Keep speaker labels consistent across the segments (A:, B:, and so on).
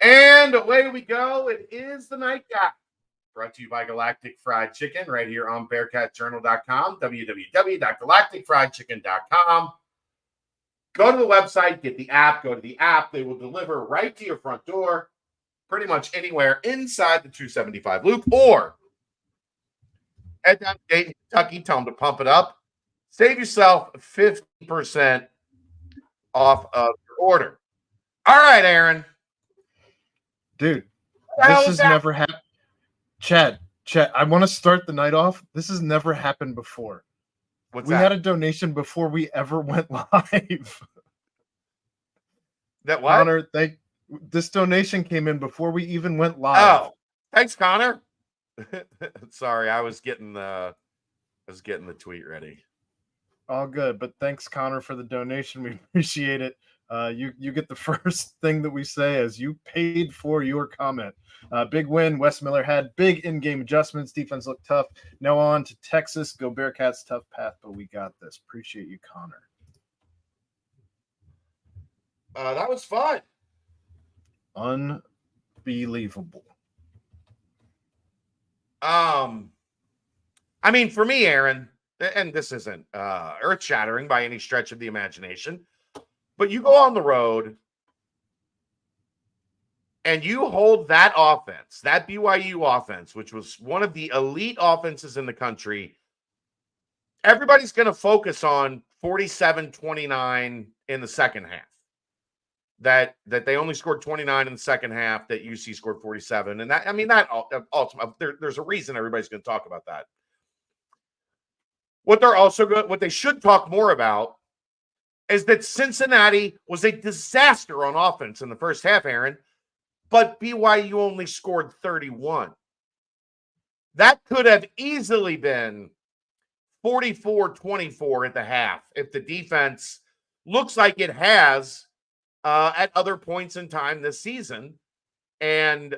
A: And away we go. It is the Nightcap. Brought to you by Galactic Fried Chicken right here on BearcatJournal.com, www.galacticfriedchicken.com. Go to the website, get the app, go to the app. They will deliver right to your front door, pretty much anywhere inside the 275 loop, or head down to Dayton, Kentucky, tell them to pump it up. Save yourself 50% off of your order. All right, Aaron.
B: Dude, this has never happened. Chad, I want to start the night off. This has never happened before. We had a donation before we ever went live.
A: That what?
B: Connor, this donation came in before we even went live.
A: Oh, thanks, Connor. Sorry, I was getting the tweet ready.
B: All good, but thanks, Connor, for the donation. We appreciate it. You get the first thing that we say as you paid for your comment. Big win. Wes Miller had big in-game adjustments. Defense looked tough. Now on to Texas. Go Bearcats. Tough path, but we got this. Appreciate you, Connor.
A: That was fun.
B: Unbelievable.
A: I mean, for me, Aaron, and this isn't earth-shattering by any stretch of the imagination, but you go on the road and you hold that offense, that BYU offense, which was one of the elite offenses in the country. Everybody's going to focus on 47-29 in the second half. That they only scored 29 in the second half, that UC scored 47. And that, I mean, that ultimately, there's a reason everybody's going to talk about that. What they should talk more about is that Cincinnati was a disaster on offense in the first half, Aaron, but BYU only scored 31. That could have easily been 44-24 at the half if the defense looks like it has at other points in time this season. And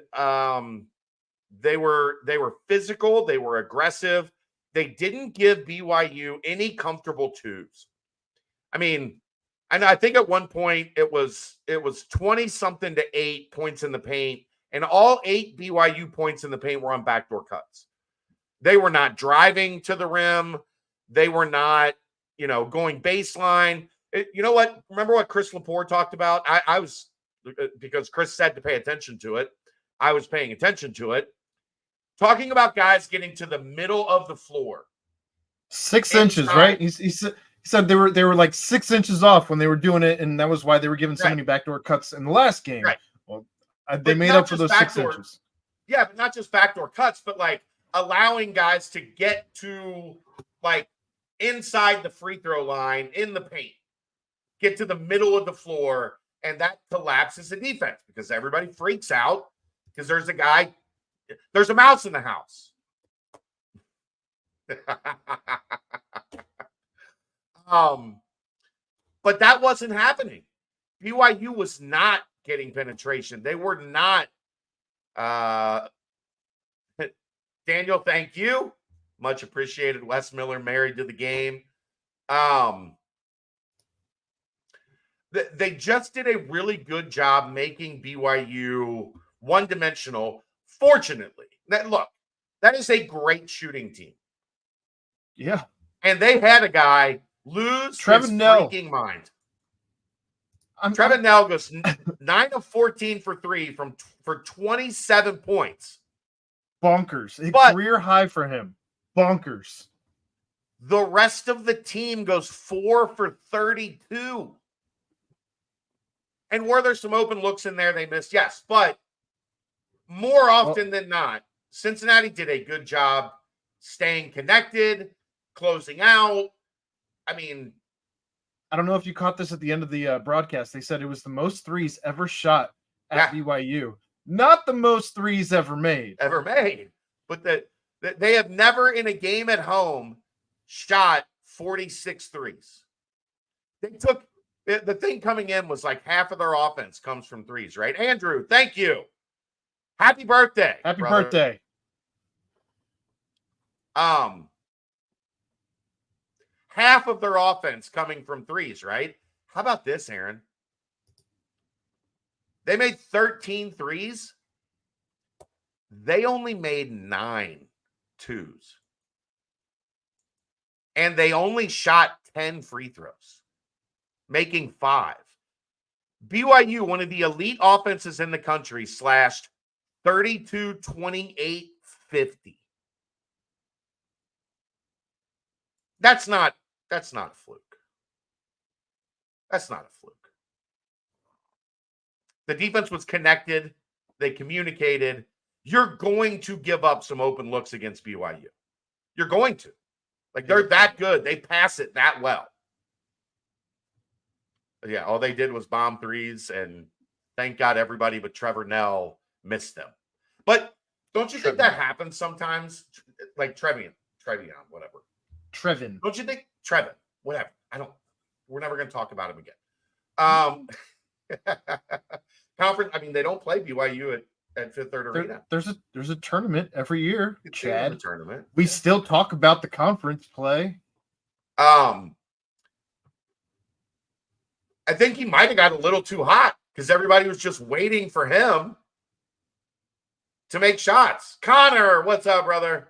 A: they were physical, they were aggressive. They didn't give BYU any comfortable twos. I mean, and I think at one point it was 20-something to 8 points in the paint, and all 8 BYU points in the paint were on backdoor cuts. They were not driving to the rim. They were not, going baseline. You know what? Remember what Chris Lepore talked about? I was, because Chris said to pay attention to it, I was paying attention to it. Talking about guys getting to the middle of the floor.
B: 6 inches, right? He said they were like 6 inches off when they were doing it, and that was why they were giving so many backdoor cuts in the last game.
A: Right.
B: Well, they made up for those 6 inches.
A: Yeah, but not just backdoor cuts, but like allowing guys to get to like inside the free throw line in the paint, get to the middle of the floor, and that collapses the defense because everybody freaks out because there's a mouse in the house. But that wasn't happening. BYU was not getting penetration. They were not. Daniel, thank you. Much appreciated. Wes Miller married to the game. They just did a really good job making BYU one-dimensional. Fortunately, that is a great shooting team.
B: Yeah.
A: And they had a guy lose his freaking mind. Trevin Nell goes 9 of 14 for 3 for 27 points.
B: Bonkers. A career high for him. Bonkers.
A: The rest of the team goes 4 for 32. And were there some open looks in there they missed? Yes. But more often than not, Cincinnati did a good job staying connected, closing out. I mean,
B: I don't know if you caught this at the end of the broadcast. They said it was the most threes ever shot at BYU. Not the most threes ever made.
A: But they have never in a game at home shot 46 threes. They took the thing coming in was like half of their offense comes from threes, right? Andrew, thank you. Happy birthday.
B: Happy birthday.
A: Half of their offense coming from threes, right? How about this, Aaron? They made 13 threes. They only made 9 twos. And they only shot 10 free throws, making 5. BYU, one of the elite offenses in the country, slashed 32, 28, 50. That's not a fluke. That's not a fluke. The defense was connected. They communicated. You're going to give up some open looks against BYU. You're going to. Like, they're that good. They pass it that well. But yeah, all they did was bomb threes, and thank God everybody but Trevor Nell missed them. But don't you think that happens sometimes? Like Trevian, whatever.
B: Trevin.
A: Don't you think? Trevin, whatever. We're never going to talk about him again. Conference, I mean, they don't play BYU at Fifth Third Arena.
B: There's a tournament every year, Chad.
A: A tournament.
B: We still talk about the conference play.
A: I think he might have got a little too hot because everybody was just waiting for him to make shots. Connor, what's up, brother?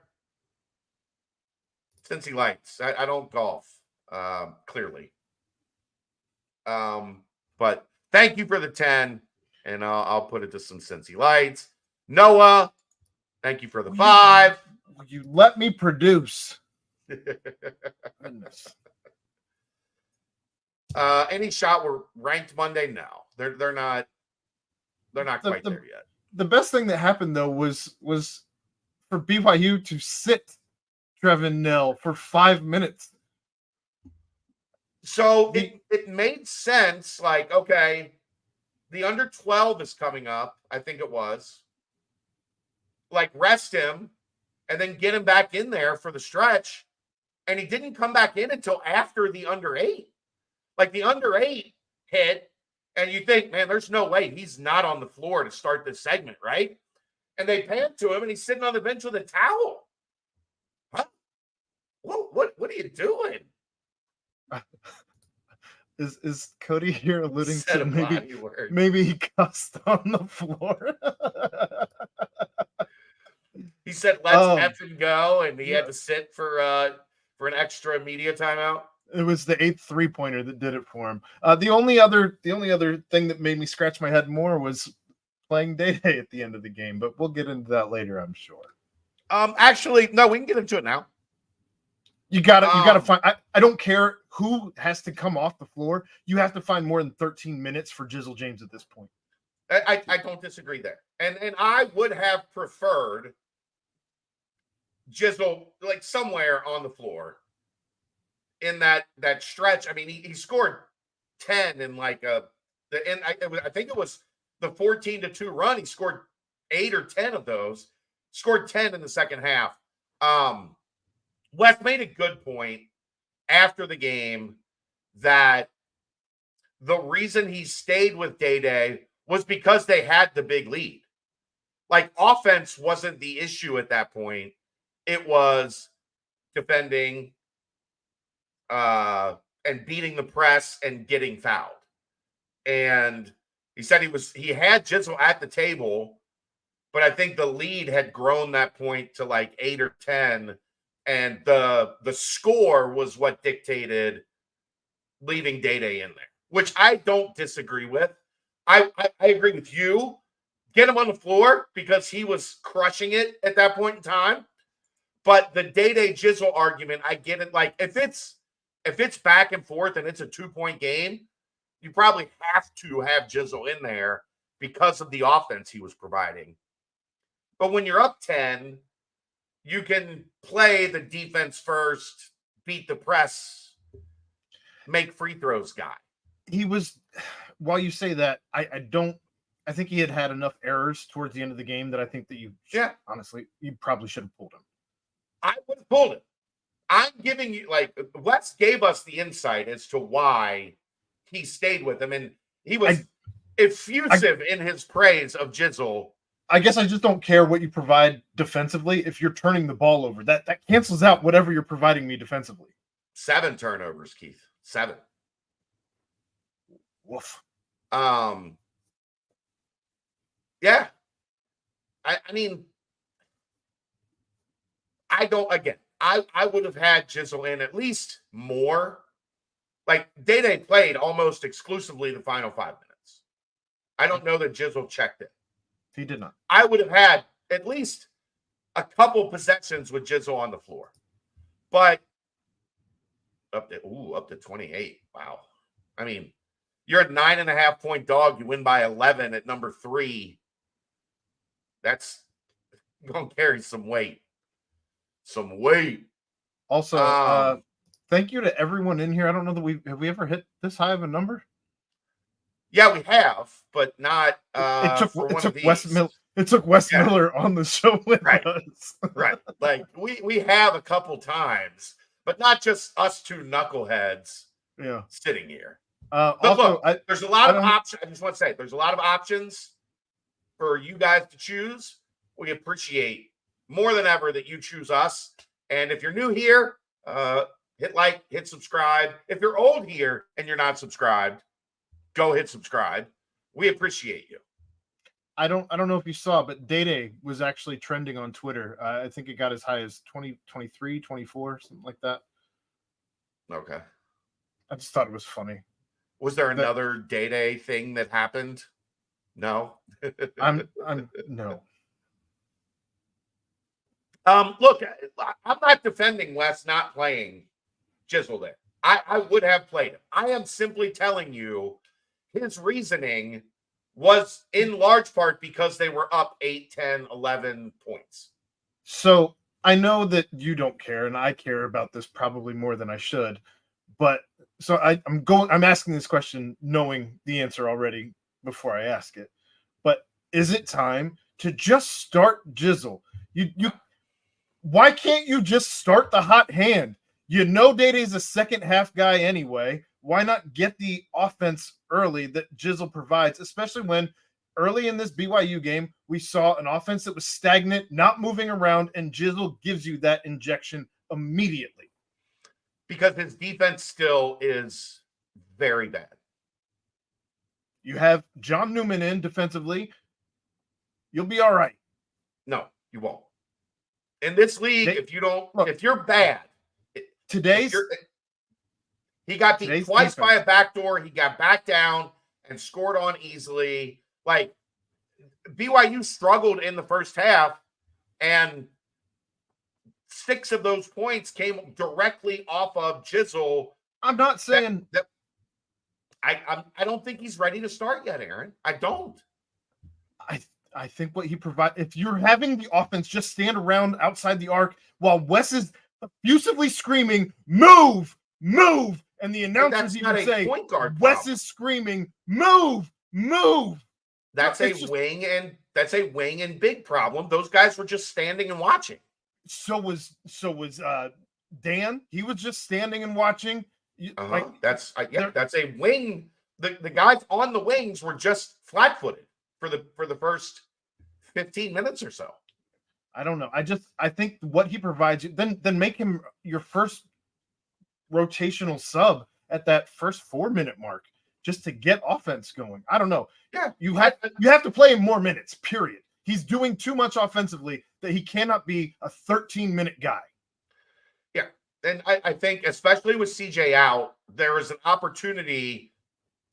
A: Cincy Lights. I don't golf, clearly. But thank you for the 10, and I'll put it to some Cincy Lights. Noah, thank you for the 5.
B: You let me produce. Goodness.
A: Any shot were ranked Monday? No, they're not quite there yet.
B: The best thing that happened though was for BYU to sit Trevin Nell for 5 minutes.
A: So it made sense. Like, okay, the under 12 is coming up. I think it was. Like, rest him and then get him back in there for the stretch. And he didn't come back in until after the under 8. Like, the under 8 hit, and you think, man, there's no way he's not on the floor to start this segment, right? And they pan to him, and he's sitting on the bench with a towel. Huh? What are you doing?
B: Is Cody here alluding to maybe he cussed on the floor?
A: He said, "Let's effing go," and he had to sit for an extra media timeout.
B: It was the 8th 3-pointer that did it for him. The only other thing that made me scratch my head more was playing Day Day at the end of the game, but we'll get into that later, I'm sure.
A: Actually, no, we can get into it now.
B: You gotta find. I don't care who has to come off the floor. You have to find more than 13 minutes for Jizzle James at this point.
A: I don't disagree there, and I would have preferred Jizzle like somewhere on the floor in that stretch. I mean, he scored 10 in like I think it was the 14-2 run. He scored 8 or 10 of those. Scored 10 in the second half. Wes made a good point after the game that the reason he stayed with Day Day was because they had the big lead. Like, offense wasn't the issue at that point. It was defending and beating the press and getting fouled. And he said he had Jizzle at the table, but I think the lead had grown that point to like 8 or 10. And the score was what dictated leaving Day Day in there, which I don't disagree with. I agree with you. Get him on the floor because he was crushing it at that point in time. But the Day Day Jizzle argument, I get it. Like, if it's back and forth and it's a 2-point game, you probably have to have Jizzle in there because of the offense he was providing. But when you're up 10, you can play the defense first, beat the press, make free throws guy.
B: He was, while you say that, I think he had enough errors towards the end of the game that I think that honestly, you probably should have pulled him.
A: I would have pulled him. I'm giving you, like, Wes gave us the insight as to why he stayed with him, and he was effusive in his praise of Jizzle.
B: I guess I just don't care what you provide defensively if you're turning the ball over. That cancels out whatever you're providing me defensively.
A: 7 turnovers, Keith. 7.
B: Woof.
A: Yeah. I mean, I don't, again, I would have had Jizzle in at least more. Like, Day played almost exclusively the final 5 minutes. I don't know that Jizzle checked it.
B: He did not.
A: I would have had at least a couple possessions with Jizzle on the floor. But up to 28. Wow. I mean, you're a 9.5-point dog. You win by 11 at number 3. That's going to carry some weight. Some weight.
B: Also, thank you to everyone in here. I don't know that we ever hit this high of a number.
A: Yeah, we have, but not
B: it took Wes
A: Yeah.
B: Miller on the show with us.
A: Right. Like we have a couple times, but not just us two knuckleheads sitting here. But
B: also,
A: look, there's a lot of options. I just want to say there's a lot of options for you guys to choose. We appreciate more than ever that you choose us. And if you're new here, hit like, hit subscribe. If you're old here and you're not subscribed, go hit subscribe. We appreciate you.
B: I don't know if you saw, but Day was actually trending on Twitter. I think it got as high as 20, 23, 24, something like that.
A: Okay.
B: I just thought it was funny.
A: Was there another Day thing that happened? No.
B: I'm no.
A: Look, I'm not defending Wes not playing Jizzle there. I would have played him. I am simply telling you his reasoning was in large part because they were up 8, 10, 11 points.
B: So I know that you don't care, and I care about this probably more than I should. But so I'm asking this question knowing the answer already before I ask it. But is it time to just start Jizzle? Why can't you just start the hot hand? You know Day-Day's a second half guy anyway. Why not get the offense early that Jizzle provides, especially when early in this BYU game, we saw an offense that was stagnant, not moving around, and Jizzle gives you that injection immediately.
A: Because his defense still is very bad.
B: You have John Newman in defensively. You'll be all right.
A: No, you won't. In this league, if you're bad, he got beat twice by a backdoor. He got back down and scored on easily. Like, BYU struggled in the first half, and 6 of those points came directly off of Jizzle.
B: I'm not saying
A: that I don't think he's ready to start yet, Aaron. I don't.
B: I think what he provides, if you're having the offense just stand around outside the arc while Wes is effusively screaming, move, move, and the announcers even say, Wes is screaming, move.
A: That's a wing and big problem. Those guys were just standing and watching.
B: So was Dan. He was just standing and watching.
A: That's a wing. The guys on the wings were just flat-footed for the first 15 minutes or so.
B: I don't know. I think what he provides you, then make him your first rotational sub at that first 4-minute mark just to get offense going. I don't know.
A: Yeah.
B: You have to play him more minutes, period. He's doing too much offensively that he cannot be a 13-minute guy.
A: Yeah. And I think especially with CJ out, there is an opportunity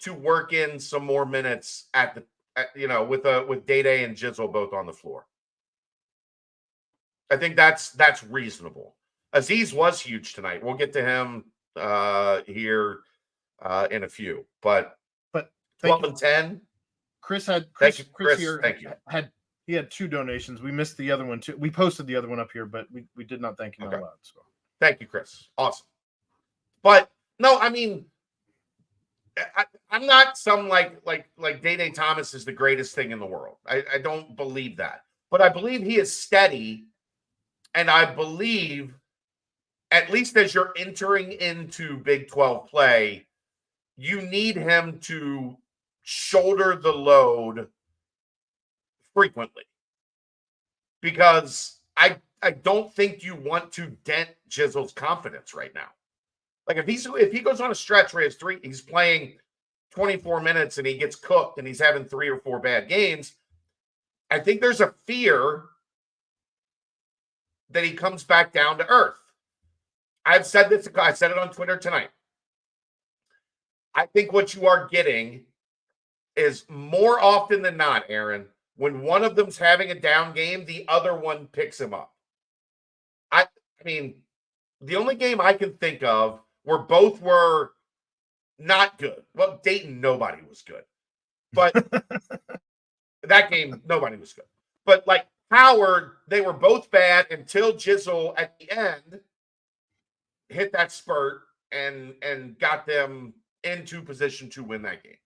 A: to work in some more minutes with Day and Jizzle both on the floor. I think that's reasonable. Aziz was huge tonight. We'll get to him here in a few. But 12 and 10.
B: Chris had
A: Chris
B: here.
A: Thank you.
B: He had 2 donations. We missed the other one too. We posted the other one up here, but we did not thank him out loud. So
A: thank you, Chris. Awesome. But no, I mean, I'm not some like Day Thomas is the greatest thing in the world. I don't believe that. But I believe he is steady. And I believe, at least as you're entering into Big 12 play, you need him to shoulder the load frequently. Because I don't think you want to dent Jizzle's confidence right now. Like if he goes on a stretch where he's playing 24 minutes and he gets cooked and he's having 3 or 4 bad games, I think there's a fear that he comes back down to earth. I've said this, I said it on Twitter tonight. I think what you are getting is more often than not, Aaron, when one of them's having a down game, the other one picks him up. I mean, the only game I can think of where both were not good. Well, Dayton, nobody was good. But that game, nobody was good. But like Howard, they were both bad until Jizzle at the end hit that spurt and got them into position to win that game.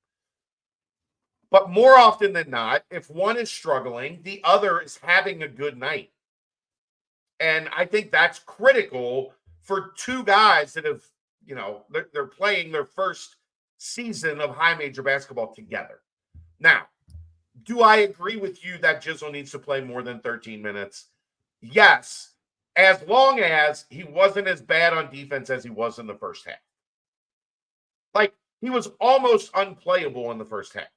A: But more often than not, if one is struggling, the other is having a good night. And I think that's critical for two guys that have, they're playing their first season of high major basketball together. Now, do I agree with you that Jizzle needs to play more than 13 minutes? Yes, as long as he wasn't as bad on defense as he was in the first half. Like, he was almost unplayable in the first half.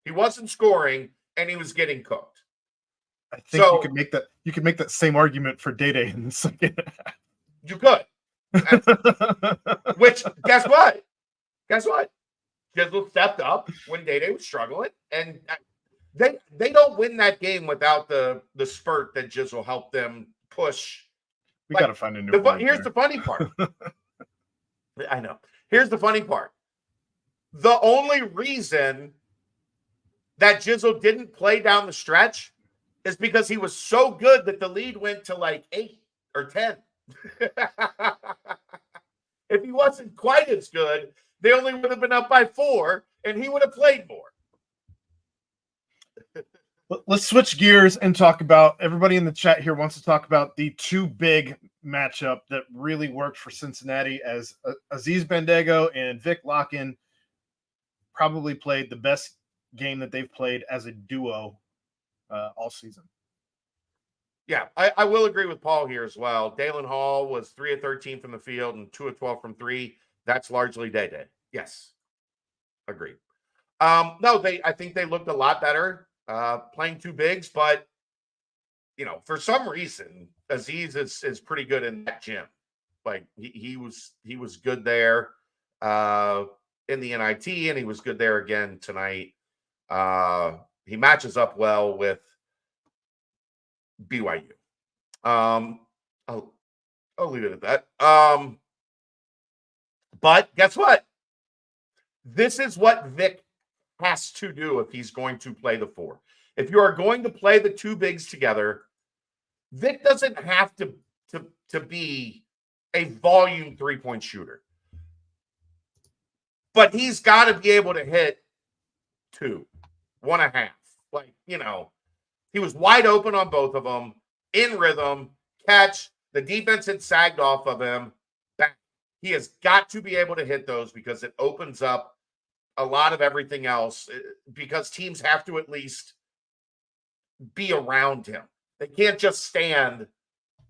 A: He wasn't scoring, and he was getting cooked.
B: I think you could make that same argument for Day-Day in the second half.
A: You could. Which, guess what? Jizzle stepped up when Day-Day was struggling, and they don't win that game without the spurt that Jizzle helped them push.
B: We got to find a new one.
A: Here's the funny part. I know. Here's the funny part. The only reason that Jizzle didn't play down the stretch is because he was so good that the lead went to like 8 or 10. If he wasn't quite as good, they only would have been up by 4, and he would have played more.
B: Let's switch gears and talk about, everybody in the chat here wants to talk about the two big matchup that really worked for Cincinnati, as Aziz Bandaogo and Vic Locken probably played the best game that they've played as a duo all season.
A: Yeah, I will agree with Paul here as well. Dalen Hall was 3 of 13 from the field and 2 of 12 from 3. That's largely Day-Day. Yes, agreed. No, I think they looked a lot better playing two bigs, but for some reason, Aziz is pretty good in that gym. Like he was good there in the NIT, and he was good there again tonight. He matches up well with BYU. I'll leave it at that. But guess what? This is what Vic has to do if he's going to play the 4. If you are going to play the two bigs together, Vic doesn't have to be a volume 3-point shooter. But he's got to be able to hit 2, 1.5. Like, he was wide open on both of them, in rhythm, catch. The defense had sagged off of him. Back. He has got to be able to hit those because it opens up a lot of everything else, because teams have to at least be around him. They can't just stand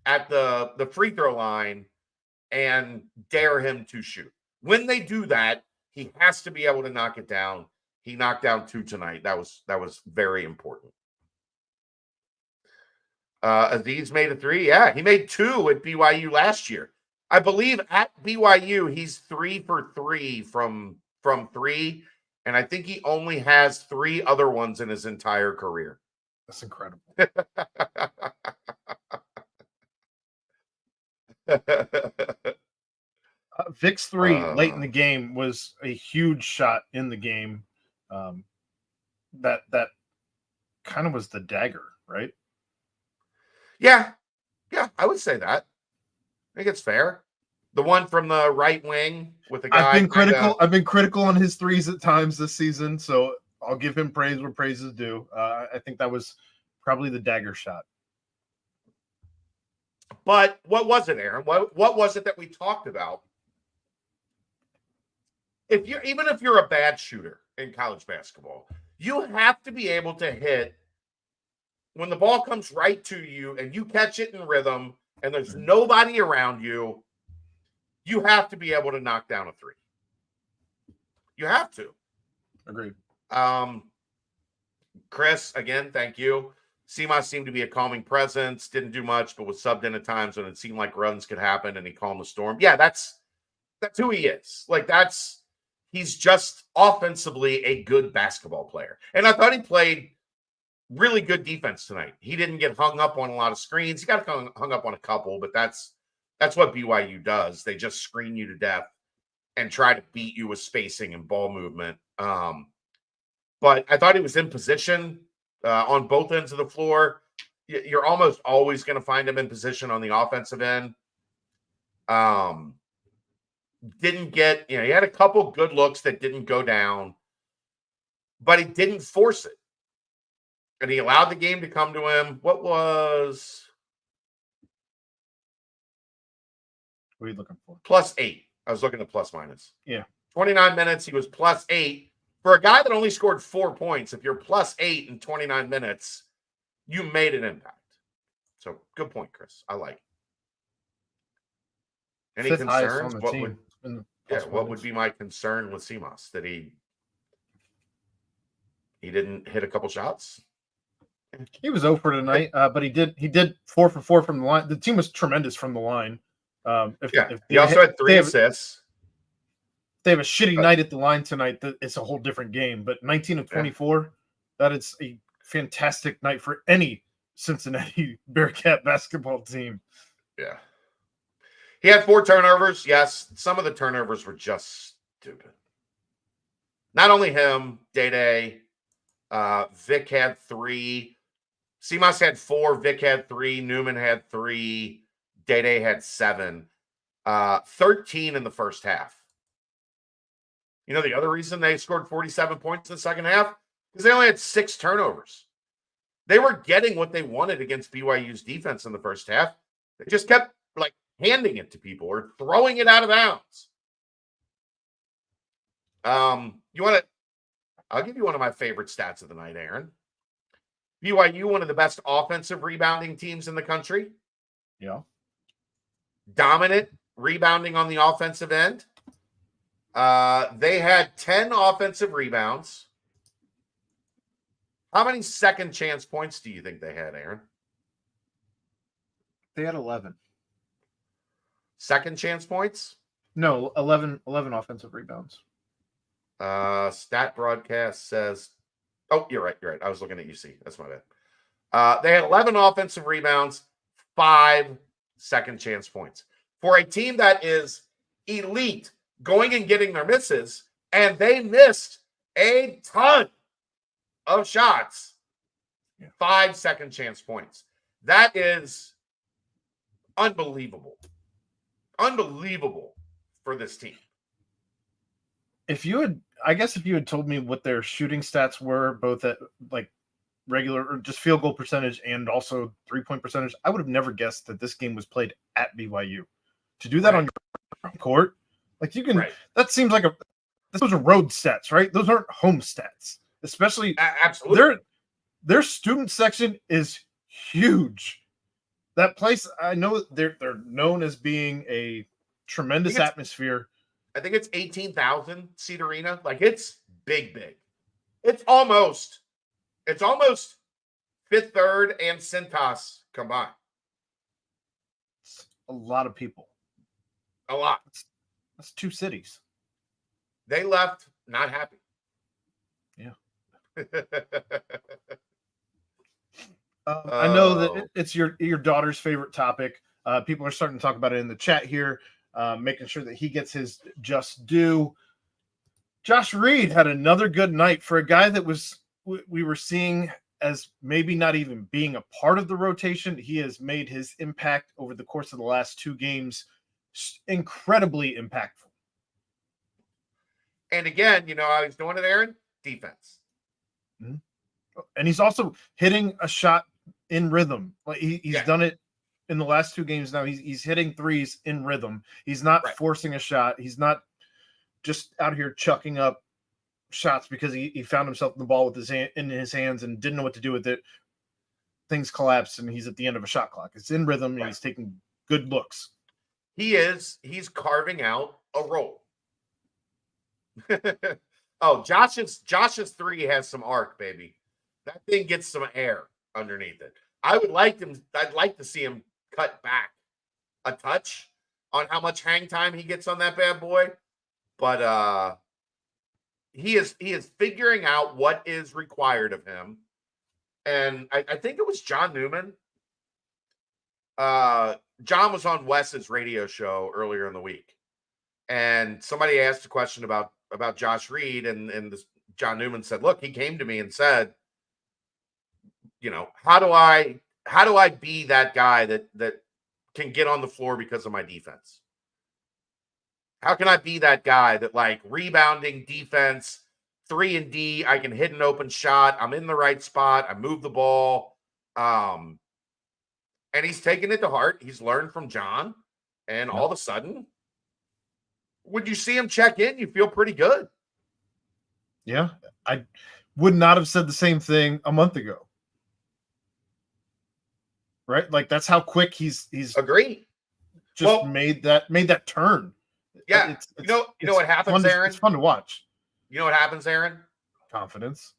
A: at the free throw line and dare him to shoot. When they do that, he has to be able to knock it down. He knocked down 2 tonight. That was very important. Aziz made a 3. Yeah, he made 2 at BYU last year. I believe at BYU he's 3 for 3 from 3, and I think he only has 3 other ones in his entire career.
B: That's incredible. Vic's 3 late in the game was a huge shot in the game. That kind of was the dagger, right?
A: Yeah, I would say that. I think it's fair. The one from the right wing with the guy.
B: I've been critical on his threes at times this season, so I'll give him praise where praise is due. I think that was probably the dagger shot.
A: But what was it, Aaron? What was it that we talked about? Even if you're a bad shooter in college basketball, you have to be able to hit when the ball comes right to you and you catch it in rhythm and there's nobody around you. You have to be able to knock down a 3. You have to.
B: Agreed.
A: Chris, again, thank you. Seamus seemed to be a calming presence, didn't do much, but was subbed in at times when it seemed like runs could happen and he calmed the storm. Yeah, that's who he is. Like he's just offensively a good basketball player. And I thought he played really good defense tonight. He didn't get hung up on a lot of screens. He got hung up on a couple, but that's what BYU does. They just screen you to death and try to beat you with spacing and ball movement. But I thought he was in position on both ends of the floor. You're almost always going to find him in position on the offensive end. Didn't get, he had a couple good looks that didn't go down, but he didn't force it. And he allowed the game to come to him. What are
B: you looking for?
A: +8. I was looking at plus minus.
B: Yeah.
A: 29 minutes, he was +8. For a guy that only scored 4 points, if you're +8 in 29 minutes, you made an impact. So good point, Chris. I like it. Any concerns? What would be my concern with Seamus? That he didn't hit a couple shots?
B: He was 0 for tonight, but he did 4 for 4 from the line. The team was tremendous from the line.
A: He also had 3 assists.
B: They have a shitty night at the line tonight. It's a whole different game. But 19 of 24, that is a fantastic night for any Cincinnati Bearcat basketball team.
A: Yeah. He had 4 turnovers. Yes, some of the turnovers were just stupid. Not only him, Day, Vic had 3. Seamus had 4. Vic had 3. Newman had 3. Day had 7. 13 in the first half. You know the other reason they scored 47 points in the second half? Because they only had 6 turnovers. They were getting what they wanted against BYU's defense in the first half. They just kept handing it to people or throwing it out of bounds. I'll give you one of my favorite stats of the night, Aaron. BYU, one of the best offensive rebounding teams in the country.
B: Yeah.
A: Dominant rebounding on the offensive end. They had 10 offensive rebounds. How many second chance points do you think they had, Aaron?
B: They had 11.
A: Second chance points?
B: No, 11 offensive rebounds.
A: Stat broadcast says, oh, you're right. I was looking at UC. That's my bad. They had 11 offensive rebounds, 5 second chance points. For a team that is elite, going and getting their misses, and they missed a ton of shots. 5 second chance points. That is unbelievable. Unbelievable for this team.
B: If you had told me what their shooting stats were, both at regular or just field goal percentage and also 3-point percentage, I would have never guessed that this game was played at BYU. To do that on your court, that seems like those are road stats, right? Those aren't home stats, especially
A: absolutely.
B: Their student section is huge. That place, I know they're known as being a tremendous atmosphere.
A: I think it's 18,000 seat arena. It's big. It's almost Fifth Third and Cintas combined.
B: It's a lot of people.
A: A lot.
B: That's 2 cities.
A: They left not happy.
B: Yeah. I know that it's your daughter's favorite topic. People are starting to talk about it in the chat here, making sure that he gets his just due. Josh Reed had another good night for a guy that we were seeing as maybe not even being a part of the rotation. He has made his impact over the course of the last 2 games incredibly impactful.
A: And again, how he's doing it, Aaron? Defense.
B: Mm-hmm. And he's also hitting a shot in rhythm. He's done it in the last 2 games now. He's hitting threes in rhythm. He's not forcing a shot. He's not just out here chucking up shots because he found himself in the ball with in his hands and didn't know what to do with it. Things collapse and he's at the end of a shot clock. It's in rhythm and he's taking good looks.
A: He's carving out a role. Oh, Josh's 3 has some arc, baby. That thing gets some air underneath it. I'd like to see him cut back a touch on how much hang time he gets on that bad boy. But he is figuring out what is required of him. And I think it was John Newman. John was on Wes's radio show earlier in the week, and somebody asked a question about Josh Reed, and John Newman said, "Look, he came to me and said, how do I be that guy that can get on the floor because of my defense? How can I be that guy that, like, rebounding, defense, 3 and D, I can hit an open shot, I'm in the right spot, I move the ball." And he's taken it to heart. He's learned from John, and all of a sudden, when you see him check in, you feel pretty good.
B: Yeah, I would not have said the same thing a month ago. Right? Like, that's how quick he's
A: agreed.
B: Just made that turn.
A: Yeah. It's you know what happens, Aaron?
B: It's fun to watch.
A: You know what happens, Aaron?
B: Confidence.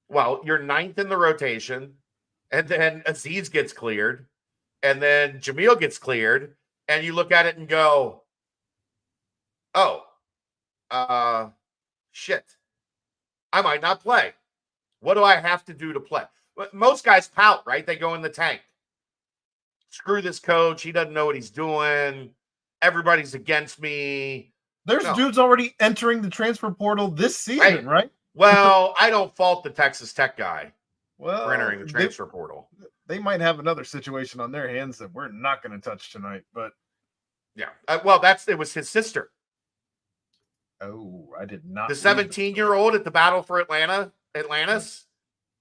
A: Well, you're 9th in the rotation, and then Aziz gets cleared, and then Jamil gets cleared, and you look at it and go, "Oh, shit. I might not play. What do I have to do to play?" Most guys pout, right? They go in the tank. Screw this coach. He doesn't know what he's doing. Everybody's against me.
B: There's dudes already entering the transfer portal this season, right?
A: Well, I don't fault the Texas Tech guy for entering the transfer portal.
B: They might have another situation on their hands that we're not going to touch tonight, but
A: yeah. It was his sister.
B: Oh, I did not.
A: The 17-year-old at the Battle for Atlantis.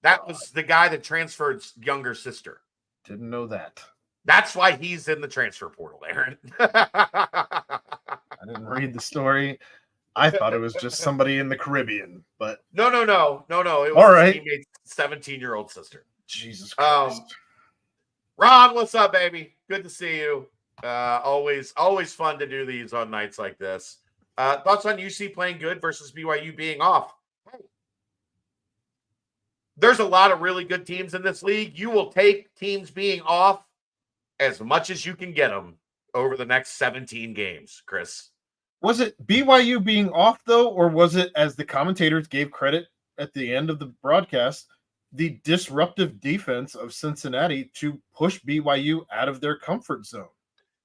A: That was the guy that transferred younger sister.
B: Didn't know that.
A: That's why he's in the transfer portal, Aaron.
B: I didn't read the story. I thought it was just somebody in the Caribbean, but
A: no. It was
B: all right.
A: His teammate's 17-year-old sister.
B: Jesus Christ.
A: Ron, what's up, baby? Good to see you. Always fun to do these on nights like this. Thoughts on UC playing good versus BYU being off? There's a lot of really good teams in this league. You will take teams being off as much as you can get them over the next 17 games, Chris.
B: Was it BYU being off, though, or was it, as the commentators gave credit at the end of the broadcast, the disruptive defense of Cincinnati to push BYU out of their comfort zone?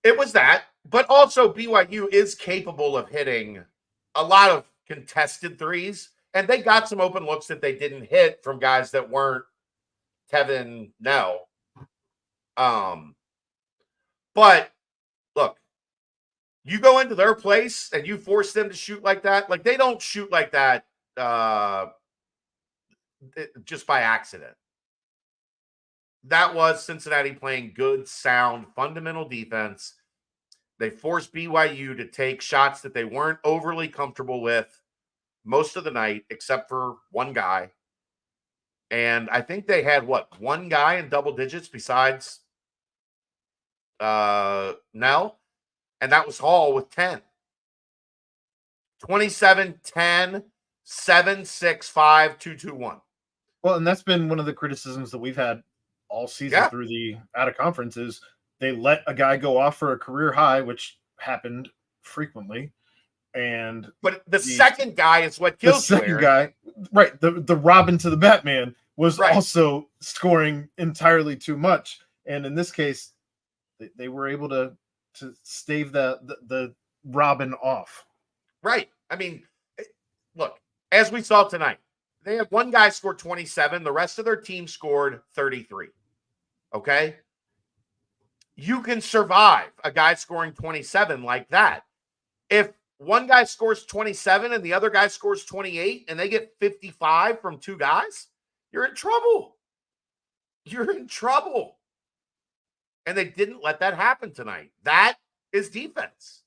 A: It was that, but also BYU is capable of hitting a lot of contested threes, and they got some open looks that they didn't hit from guys that weren't Kevin Nell. But look, you go into their place and you force them to shoot like that. Like, they don't shoot like that just by accident. That was Cincinnati playing good, sound, fundamental defense. They forced BYU to take shots that they weren't overly comfortable with most of the night, except for one guy. And I think they had, one guy in double digits besides Nell, and that was Hall with 10. 27, 10, 7, 6, 5, 2, 2, 1.
B: Well, and that's been one of the criticisms that we've had all season through the out of conference is they let a guy go off for a career high, which happened frequently. But
A: the second guy is what kills you. The second
B: guy, right? The Robin to the Batman was also scoring entirely too much, and in this case, they were able to stave the Robin off.
A: Right. I mean, look, as we saw tonight, they had one guy scored 27. The rest of their team scored 33. Okay. You can survive a guy scoring 27 like that. If one guy scores 27 and the other guy scores 28 and they get 55 from two guys, you're in trouble. You're in trouble. And they didn't let that happen tonight. That is defense.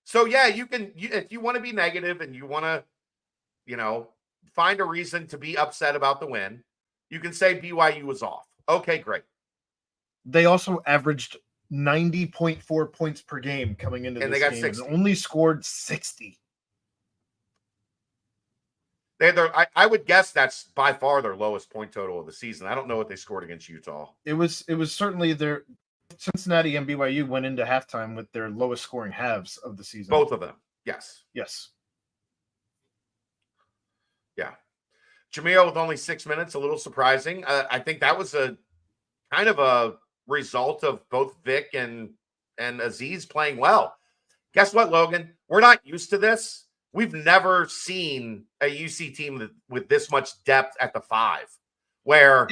A: So, yeah, if you want to be negative and you want to, find a reason to be upset about the win, you can say BYU was off. Okay, great.
B: They also averaged 90.4 points per game coming into this game.
A: 60.
B: And only scored 60.
A: They had I would guess that's by far their lowest point total of the season. I don't know what they scored against Utah.
B: It was certainly their Cincinnati and BYU went into halftime with their lowest scoring halves of the season.
A: Both of them. Yes.
B: Yes.
A: Yeah. Jamil with only 6 minutes, a little surprising. I think that was a kind of a result of both Vic and Aziz playing well. Guess what, Logan? We're not used to this. We've never seen a UC team with this much depth at the 5, where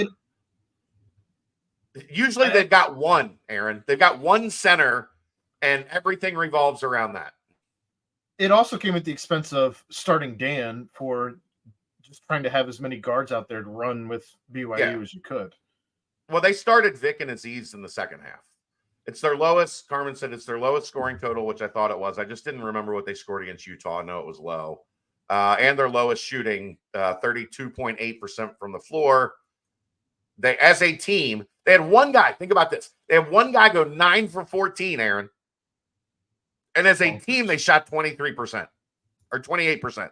A: usually they've got one, Aaron. They've got one center, and everything revolves around that.
B: It also came at the expense of starting Dan for just trying to have as many guards out there to run with BYU as you could.
A: Well, they started Vic and Aziz in the second half. It's their lowest. Carmen said it's their lowest scoring total, which I thought it was. I just didn't remember what they scored against Utah. I know it was low. And their lowest shooting, 32.8% from the floor. They, as a team, they had one guy. Think about this. They had one guy go 9 for 14, Aaron. And as a team, they shot 23% or 28%.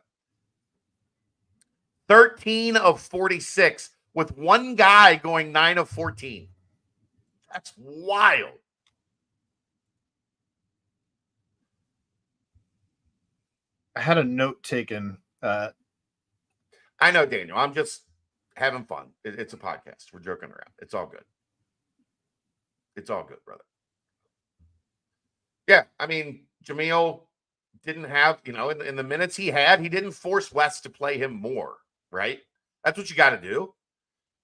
A: 13 of 46 with one guy going 9 of 14. That's wild.
B: I had a note taken.
A: I know, Daniel. I'm just having fun. It's a podcast. We're joking around. It's all good. It's all good, brother. Yeah, I mean, Jamil didn't have, in the minutes he had, he didn't force Wes to play him more, right? That's what you got to do.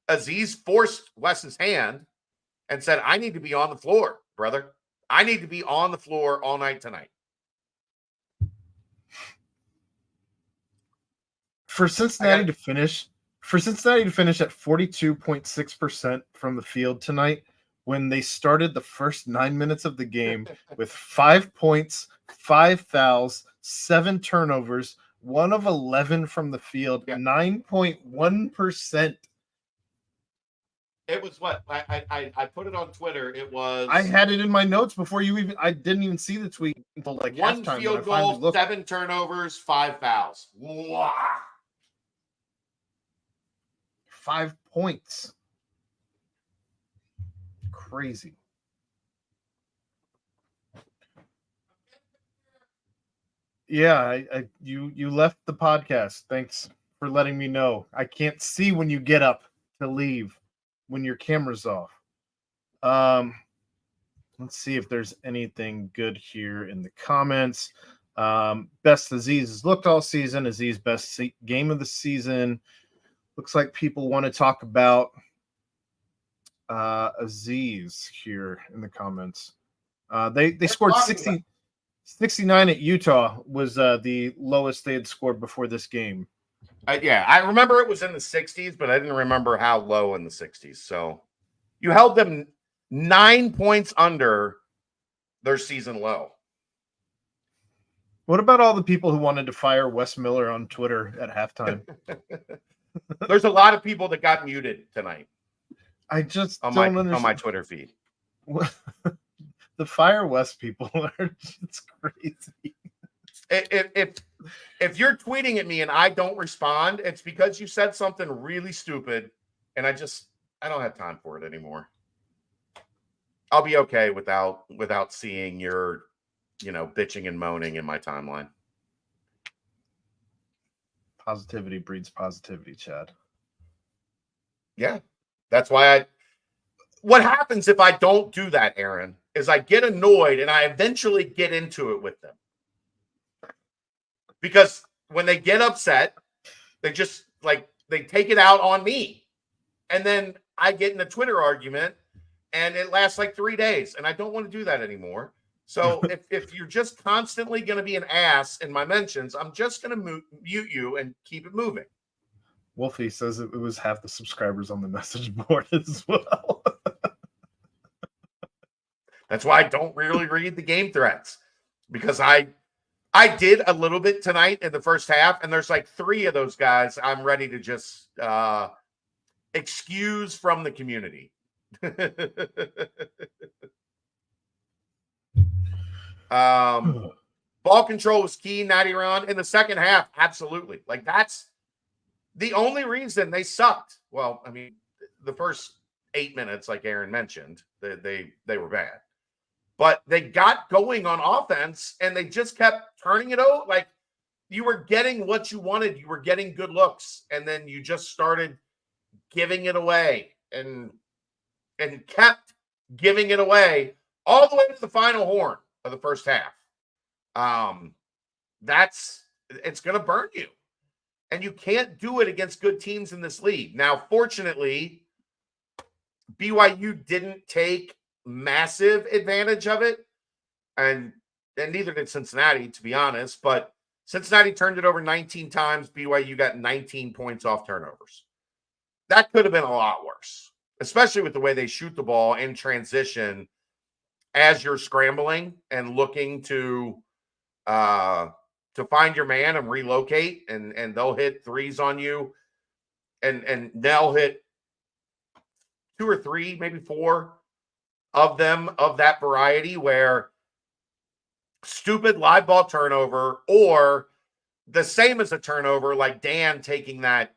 A: Aziz forced Wes's hand and said, I need to be on the floor, brother. I need to be on the floor all night tonight.
B: For Cincinnati to finish at 42.6% from the field tonight, when they started the first 9 minutes of the game with 5 points, 5 fouls, 7 turnovers, 1 of 11 from the field, 9.1%.
A: It was what? I put it on Twitter. It was.
B: I had it in my notes before you even. I didn't even see the tweet until like
A: 1
B: halftime.
A: field goal, 7 turnovers, 5 fouls. Wow.
B: 5 points. Crazy. Yeah, you left the podcast. Thanks for letting me know. I can't see when you get up to leave when your camera's off. Let's see if there's anything good here in the comments. Best Aziz has looked all season. Aziz best game of the season. Looks like people want to talk about Aziz here in the comments. They scored 69 at Utah was the lowest they had scored before this game.
A: I remember it was in the 60s, but I didn't remember how low in the 60s. So you held them 9 points under their season low.
B: What about all the people who wanted to fire Wes Miller on Twitter at halftime?
A: There's a lot of people that got muted tonight.
B: I just
A: on
B: don't understand.
A: On my Twitter feed.
B: The Fire West people are just crazy.
A: If you're tweeting at me and I don't respond, it's because you said something really stupid, and I don't have time for it anymore. I'll be okay without seeing your, bitching and moaning in my timeline.
B: Positivity breeds positivity, Chad.
A: Yeah. That's why what happens if I don't do that, Aaron, is I get annoyed and I eventually get into it with them. Because when they get upset, they just they take it out on me. And then I get in a Twitter argument and it lasts like 3 days. And I don't want to do that anymore. So if you're just constantly going to be an ass in my mentions, I'm just going to mute you and keep it moving.
B: Wolfie says it was half the subscribers on the message board as well.
A: That's why I don't really read the game threads, because I did a little bit tonight in the first half, and there's like 3 of those guys I'm ready to just excuse from the community. Ball control was key, Natty Ron. In the second half, absolutely. That's The only reason they sucked, well, I mean, the first 8 minutes, like Aaron mentioned, they were bad. But they got going on offense and they just kept turning it over. Like, you were getting what you wanted. You were getting good looks, and then you just started giving it away and kept giving it away all the way to the final horn of the first half. It's going to burn you. And you can't do it against good teams in this league. Now, fortunately, BYU didn't take massive advantage of it, and neither did Cincinnati, to be honest. But Cincinnati turned it over 19 times. BYU got 19 points off turnovers. That could have been a lot worse, especially with the way they shoot the ball in transition as you're scrambling and looking to find your man and relocate, and they'll hit threes on you, and they'll hit 2 or 3, maybe 4 of them of that variety, where stupid live ball turnover, or the same as a turnover, like Dan taking that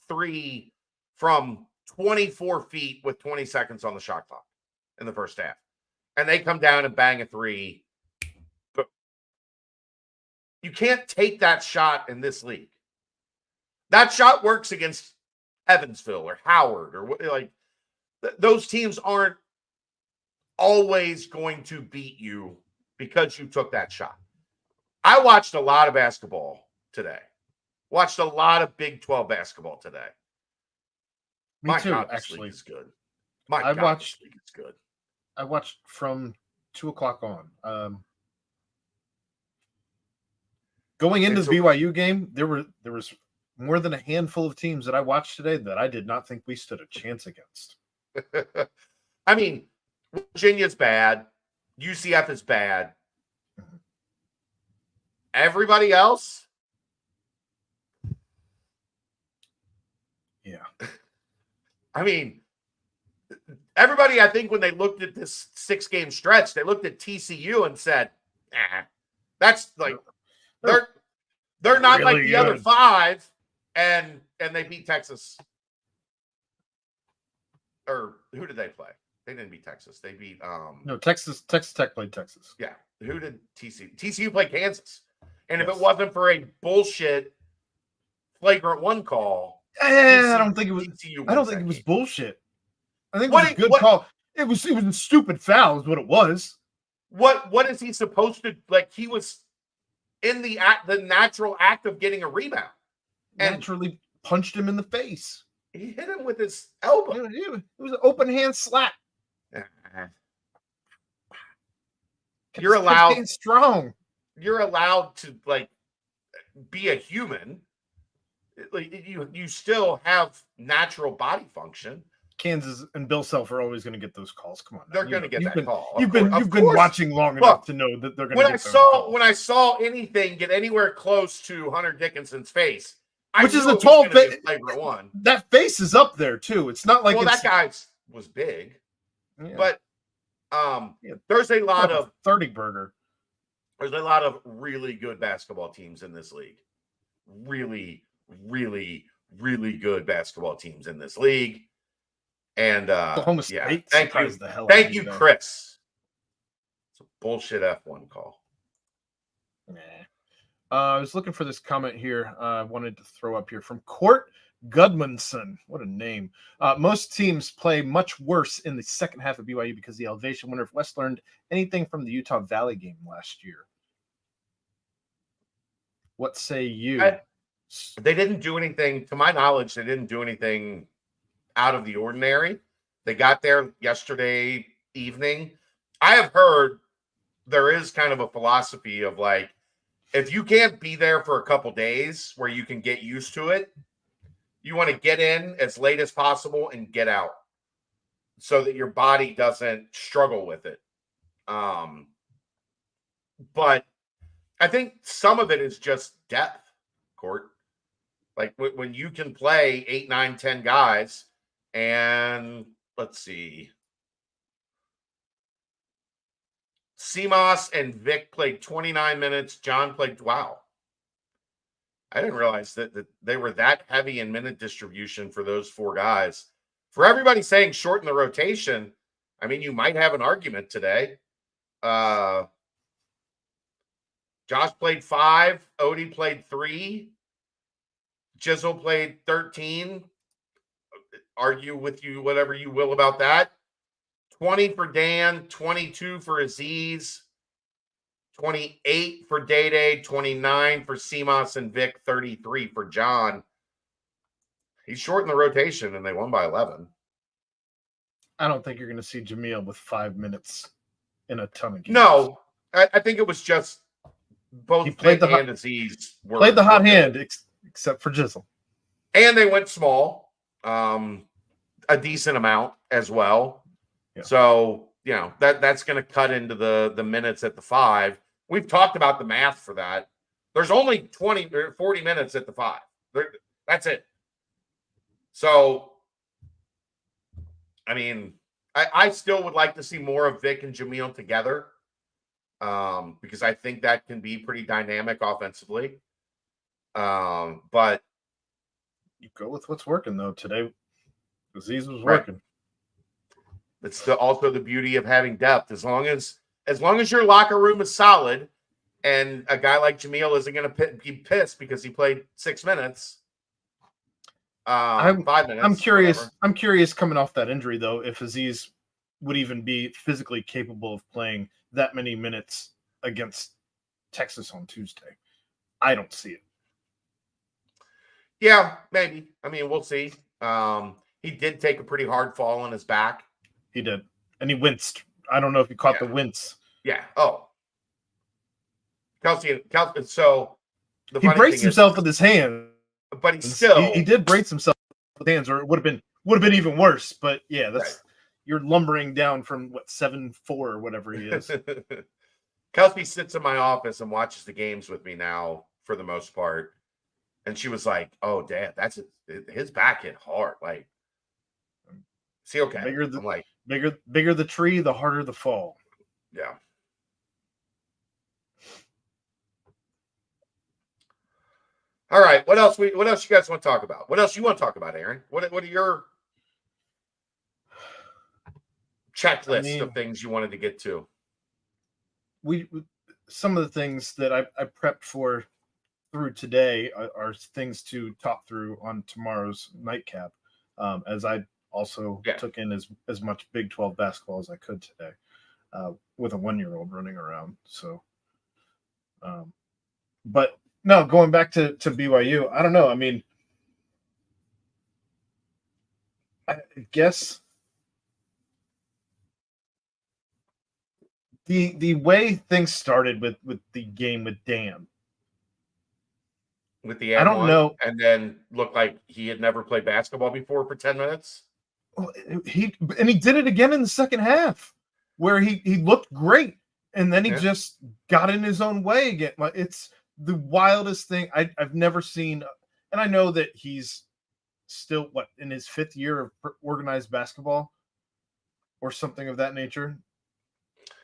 A: 3 from 24 feet with 20 seconds on the shot clock in the first half. And they come down and bang a 3. But you can't take that shot in this league. That shot works against Evansville or Howard or like those teams aren't always going to beat you because you took that shot. I watched a lot of basketball today. Watched a lot of Big 12 basketball today.
B: Me
A: My
B: too,
A: God, this
B: actually.
A: league is good. This league is good.
B: I watched from 2:00 on. Going into the BYU game, there was more than a handful of teams that I watched today that I did not think we stood a chance against.
A: I mean, Virginia's bad. UCF is bad. Everybody else?
B: Yeah.
A: I mean, everybody, I think when they looked at this 6-game stretch, they looked at TCU and said, that's like, they're not really like the other 5, and they beat Texas. Or who did they play? They didn't beat Texas. They beat
B: no, Texas Tech played Texas.
A: Yeah. Who did TCU? TCU played Kansas. And if it wasn't for a bullshit flagrant 1 call,
B: I don't think it was. I don't think it was bullshit. I think it was a good call. It was a stupid foul, is what it was.
A: What is he supposed to like? He was in the natural act of getting a rebound.
B: And naturally punched him in the face.
A: He hit him with his elbow.
B: It was an open hand slap.
A: You're allowed
B: strong.
A: You're allowed to like be a human. Like you still have natural body function.
B: Kansas and Bill Self are always going to get those calls. Come on,
A: they're going to get that call.
B: You've been watching long enough to know that they're going to get those calls.
A: When I saw anything get anywhere close to Hunter Dickinson's face,
B: which is a tall face.
A: One.
B: That face is up there too. It's not like
A: that guy was big, but there's a lot of
B: 30 burger.
A: There's a lot of really good basketball teams in this league. Really, really, really good basketball teams in this league. And
B: Oklahoma State
A: thank you, Chris. It's a bullshit F1 call.
B: I was looking for this comment here. I wanted to throw up here from Court Gudmundsson. What a name. Most teams play much worse in the second half of BYU because of the elevation. Wonder if West learned anything from the Utah Valley game last year. What say you?
A: They didn't do anything, to my knowledge, they didn't do anything out of the ordinary. They got there yesterday evening. I have heard there is kind of a philosophy of like, if you can't be there for a couple days where you can get used to it, you want to get in as late as possible and get out so that your body doesn't struggle with it. But I think some of it is just depth, Court. Like when you can play 8, 9, 10 guys, and let's see. Seamoss and Vic played 29 minutes. John played, wow. I didn't realize that they were that heavy in minute distribution for those 4 guys. For everybody saying shorten the rotation, I mean, you might have an argument today. Josh played 5, Odie played 3, Jizzle played 13. Argue with you whatever you will about that. 20 for Dan, 22 for Aziz, 28 for Day, 29 for Seamus and Vic, 33 for John. He's short in the rotation, and they won by 11.
B: I don't think you're going to see Jamil with 5 minutes in a ton of games.
A: No, I think it was just both Vic and Aziz
B: played the hot hand, except for Jizzle.
A: And they went small, a decent amount as well. Yeah. So, you know, that's going to cut into the minutes at the 5. We've talked about the math for that. There's only 20 or 40 minutes at the 5. That's it. So, I mean, I still would like to see more of Vic and Jamil together, because I think that can be pretty dynamic offensively. But
B: you go with what's working, though. Today, Aziz was working.
A: It's also the beauty of having depth. As long as your locker room is solid, and a guy like Jamil isn't going to be pissed because he played 6 minutes. 5 minutes.
B: I'm curious. Whatever. I'm curious coming off that injury, though, if Aziz would even be physically capable of playing that many minutes against Texas on Tuesday. I don't see it.
A: Yeah, maybe. I mean, we'll see. He did take a pretty hard fall on his back.
B: He did. And he winced. I don't know if you caught the wince.
A: Yeah. Oh. Kelsey. So
B: he braced himself with his hand.
A: But he
B: did brace himself with hands, or it would have been even worse. But yeah, that's you're lumbering down from 7'4" or whatever he is.
A: Kelsey sits in my office and watches the games with me now for the most part. And she was like, "Oh, Dad, that's his back hit hard. Like, is he okay?" I'm like,
B: bigger the tree, the harder the fall.
A: Yeah. All right. What else you guys want to talk about? What else you want to talk about, Aaron? What are your checklist of things you wanted to get to?
B: Some of the things that I prepped for through today are things to talk through on tomorrow's nightcap, as I also took in as much Big 12 basketball as I could today, with a 1-year-old running around. So, but no, going back to BYU, I don't know. I mean, I guess the way things started with the game with Dan.
A: With the
B: I don't know,
A: and then looked like he had never played basketball before for 10 minutes.
B: He did it again in the second half, where he looked great, and then he just got in his own way again. It's the wildest thing I've never seen, and I know that he's still in his 5th year of organized basketball, or something of that nature.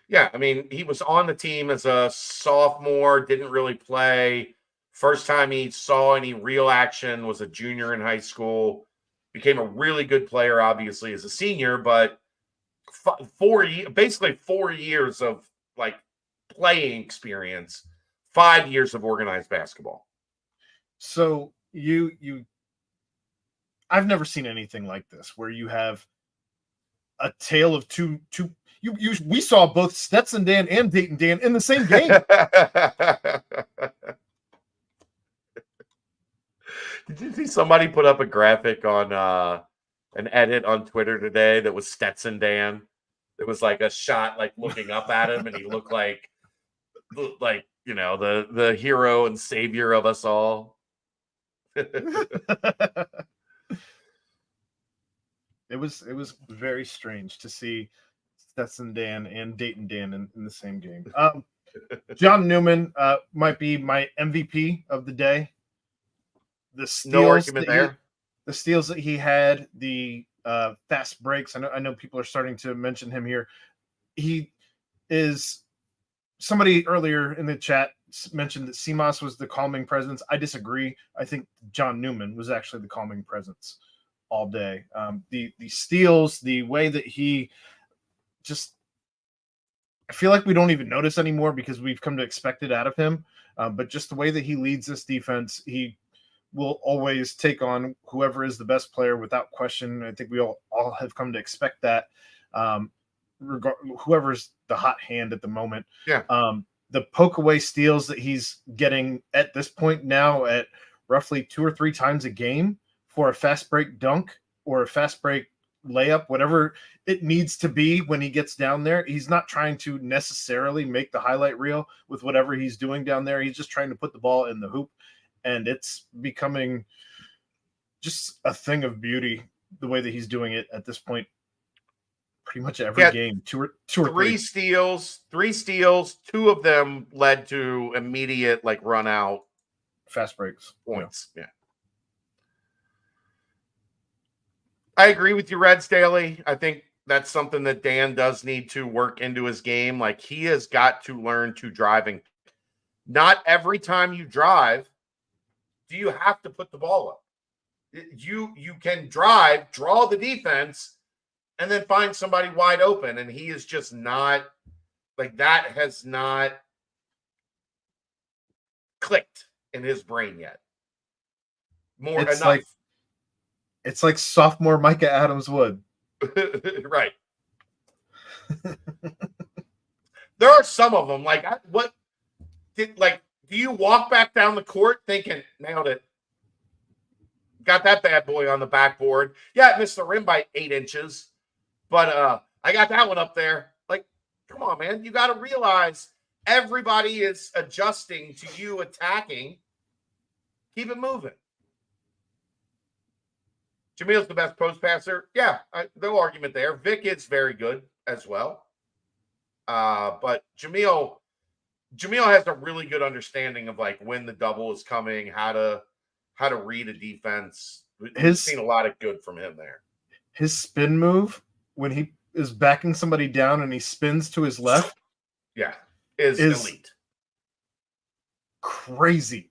A: Yeah, I mean, he was on the team as a sophomore, didn't really play. First time he saw any real action was a junior in high school. Became a really good player, obviously, as a senior, but 4 years of playing experience, 5 years of organized basketball.
B: So I've never seen anything like this, where you have a tale of two. We saw both Stetson Dan and Dayton Dan in the same game.
A: Did you see somebody put up a graphic on an edit on Twitter today that was Stetson Dan? It was like a shot looking up at him, and he looked like the hero and savior of us all.
B: It was very strange to see Stetson Dan and Dayton Dan in the same game. John Newman might be my MVP of the day. The steals the steals that he had, the fast breaks. I know people are starting to mention him here. He is somebody earlier in the chat mentioned that CMOS was the calming presence. I disagree. I think John Newman was actually the calming presence all day. The steals, the way that he just, I feel like we don't even notice anymore because we've come to expect it out of him. But just the way that he leads this defense, he will always take on whoever is the best player without question. I think we all have come to expect that. Whoever's the hot hand at the moment.
A: Yeah.
B: The poke away steals that he's getting at this point now at roughly 2 or 3 times a game for a fast break dunk or a fast break layup, whatever it needs to be when he gets down there. He's not trying to necessarily make the highlight reel with whatever he's doing down there. He's just trying to put the ball in the hoop, and it's becoming just a thing of beauty the way that he's doing it at this point. Pretty much every game, two or three
A: steals, 2 of them led to immediate run out
B: fast breaks
A: points. Yeah. I agree with you, Reds Daily. I think that's something that Dan does need to work into his game. He has got to learn to driving. Not every time you drive do you have to put the ball up. You can drive, draw the defense, and then find somebody wide open. And he is just not that has not clicked in his brain yet.
B: It's like sophomore Micah Adams Wood.
A: Right. There are some of them do you walk back down the court thinking, nailed it? Got that bad boy on the backboard. Yeah, it missed the rim by 8 inches. But I got that one up there. Come on, man. You got to realize everybody is adjusting to you attacking. Keep it moving. Jamil's the best post passer. Yeah, no argument there. Vic is very good as well. But Jamil has a really good understanding of when the double is coming, how to read a defense. We've seen a lot of good from him there.
B: His spin move when he is backing somebody down and he spins to his left,
A: is elite.
B: Crazy.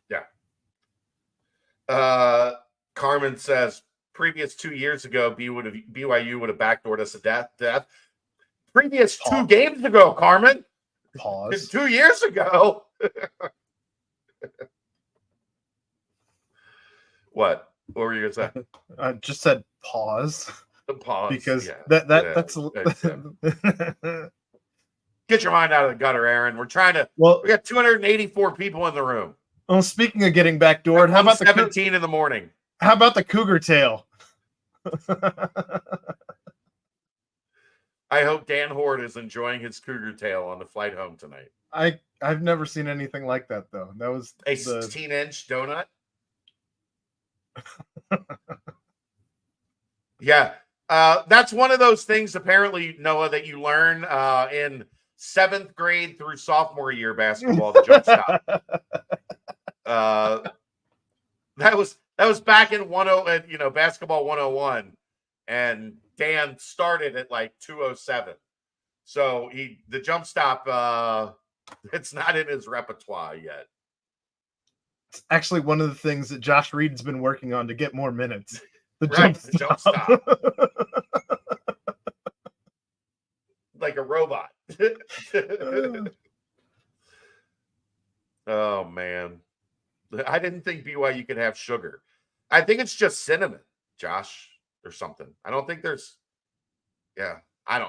A: Yeah. Carmen says previous 2 years ago, BYU would have backdoored us to death. Previous Pause. 2 games ago, Carmen.
B: Pause.
A: 2 years ago. What were you gonna say?
B: I just said pause.
A: The pause,
B: because that's
A: get your mind out of the gutter, Aaron. We're trying to.
B: Well,
A: we got 284 people in the room.
B: Well, speaking of getting backdoored, how about
A: 17 in the morning?
B: How about the Cougar tail?
A: I hope Dan Horde is enjoying his Cougar tail on the flight home tonight.
B: I've never seen anything like that though. That was
A: a 16-inch donut. Yeah. That's one of those things, apparently, Noah, that you learn in 7th grade through sophomore year basketball, the jump stop. That was back in basketball 101, and Dan started at 207. So the jump stop, it's not in his repertoire yet.
B: It's actually one of the things that Josh Reed's been working on to get more minutes. The jump stop. Like
A: a robot. Oh, man. I didn't think BYU could have sugar. I think it's just cinnamon, Josh, or something. I don't think there's... Yeah, I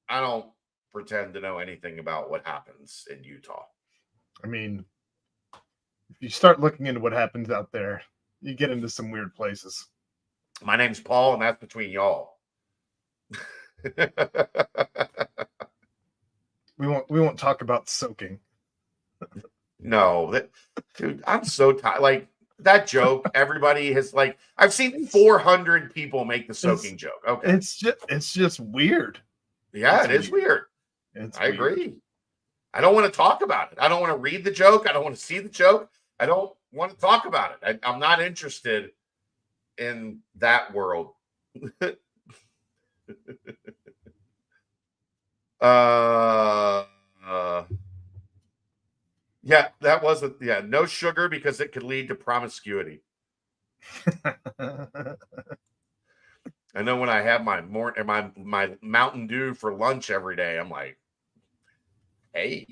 A: don't pretend to know anything about what happens in Utah.
B: I mean, if you start looking into what happens out there, you get into some weird places.
A: My name's Paul, and that's between y'all.
B: We won't talk about soaking.
A: No, dude, I'm so tired. That joke, everybody has I've seen 400 people make the soaking joke. Okay,
B: it's just weird.
A: Yeah, it is weird. I agree. I don't want to talk about it. I don't want to read the joke. I don't want to see the joke. I don't want to talk about it. I'm not interested in that world. Yeah, that wasn't. Yeah, no sugar because it could lead to promiscuity. I know when I have my Mountain Dew for lunch every day, I'm like, hey.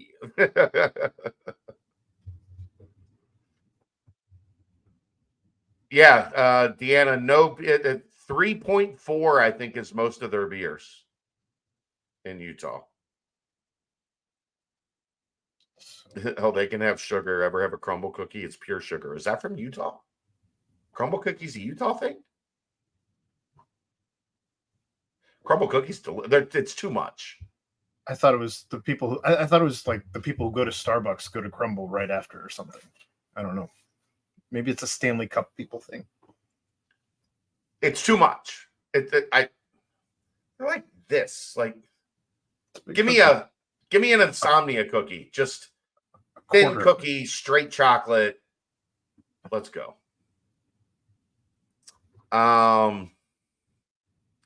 A: Yeah, Deanna, no, 3.4, I think, is most of their beers in Utah. Oh, they can have sugar. Ever have a crumble cookie? It's pure sugar. Is that from Utah? Crumble cookies a Utah thing? Crumble cookies, it's too much.
B: I thought it was the people who I thought it was like the people who go to Starbucks go to Crumble right after or something. I don't know. Maybe it's a Stanley Cup people thing.
A: It's too much. I like this. Like, give me an insomnia cookie. Just thin cookie, straight chocolate. Let's go.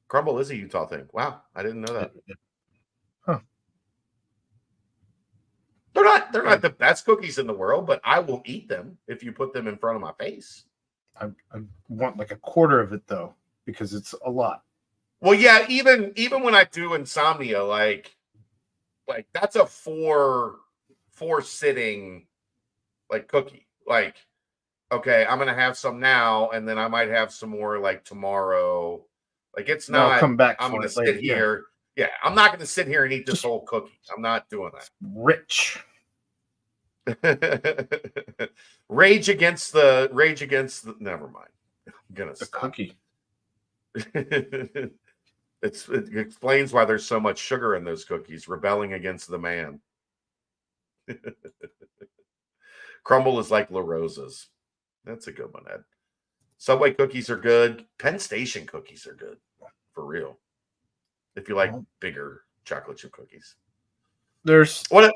A: Crumble is a Utah thing. Wow, I didn't know that.
B: Huh.
A: They're not the best cookies in the world, but I will eat them if you put them in front of my face.
B: I want like a quarter of it though, because it's a lot.
A: Well, yeah, even when I do insomnia, like that's a four sitting like cookie. Like, okay, I'm gonna have some now, and then I might have some more like tomorrow. Like, it's not.
B: I'll come back.
A: I'm gonna sit here. Yeah, I'm not gonna sit here and eat this whole cookie. I'm not doing that.
B: Rich.
A: Rage against the. Never mind. I'm gonna
B: the
A: stop.
B: Cookie.
A: It explains why there's so much sugar in those cookies. Rebelling against the man. Crumble is like La Rosa's. That's a good one, Ed. Subway cookies are good. Penn Station cookies are good, for real. If you like bigger chocolate chip cookies.
B: There's
A: what?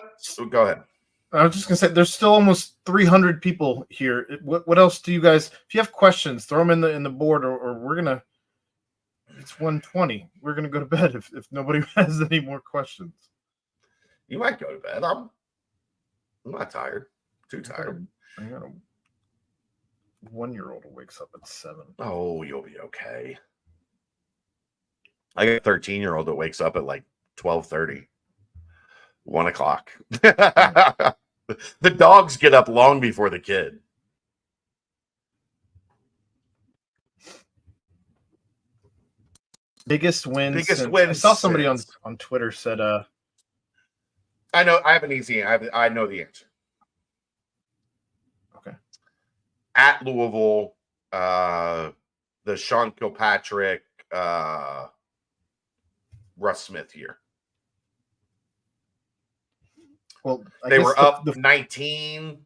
A: Go ahead.
B: I was just gonna say there's still almost 300 people here. What else do you guys? If you have questions, throw them in the board, or we're gonna. It's 1:20. We're gonna go to bed if nobody has any more questions.
A: You might go to bed. I'm not tired. Too tired.
B: I got a 1-year-old who wakes up at 7.
A: Oh, you'll be okay. I got a 13-year-old that wakes up at like 12:30, 1 o'clock. The dogs get up long before the kid.
B: Biggest win.
A: I
B: saw somebody on Twitter said,
A: I know. I have an easy. I know the answer.
B: Okay.
A: At Louisville, the Sean Kilpatrick, Russ Smith year.
B: Well,
A: they were up 19.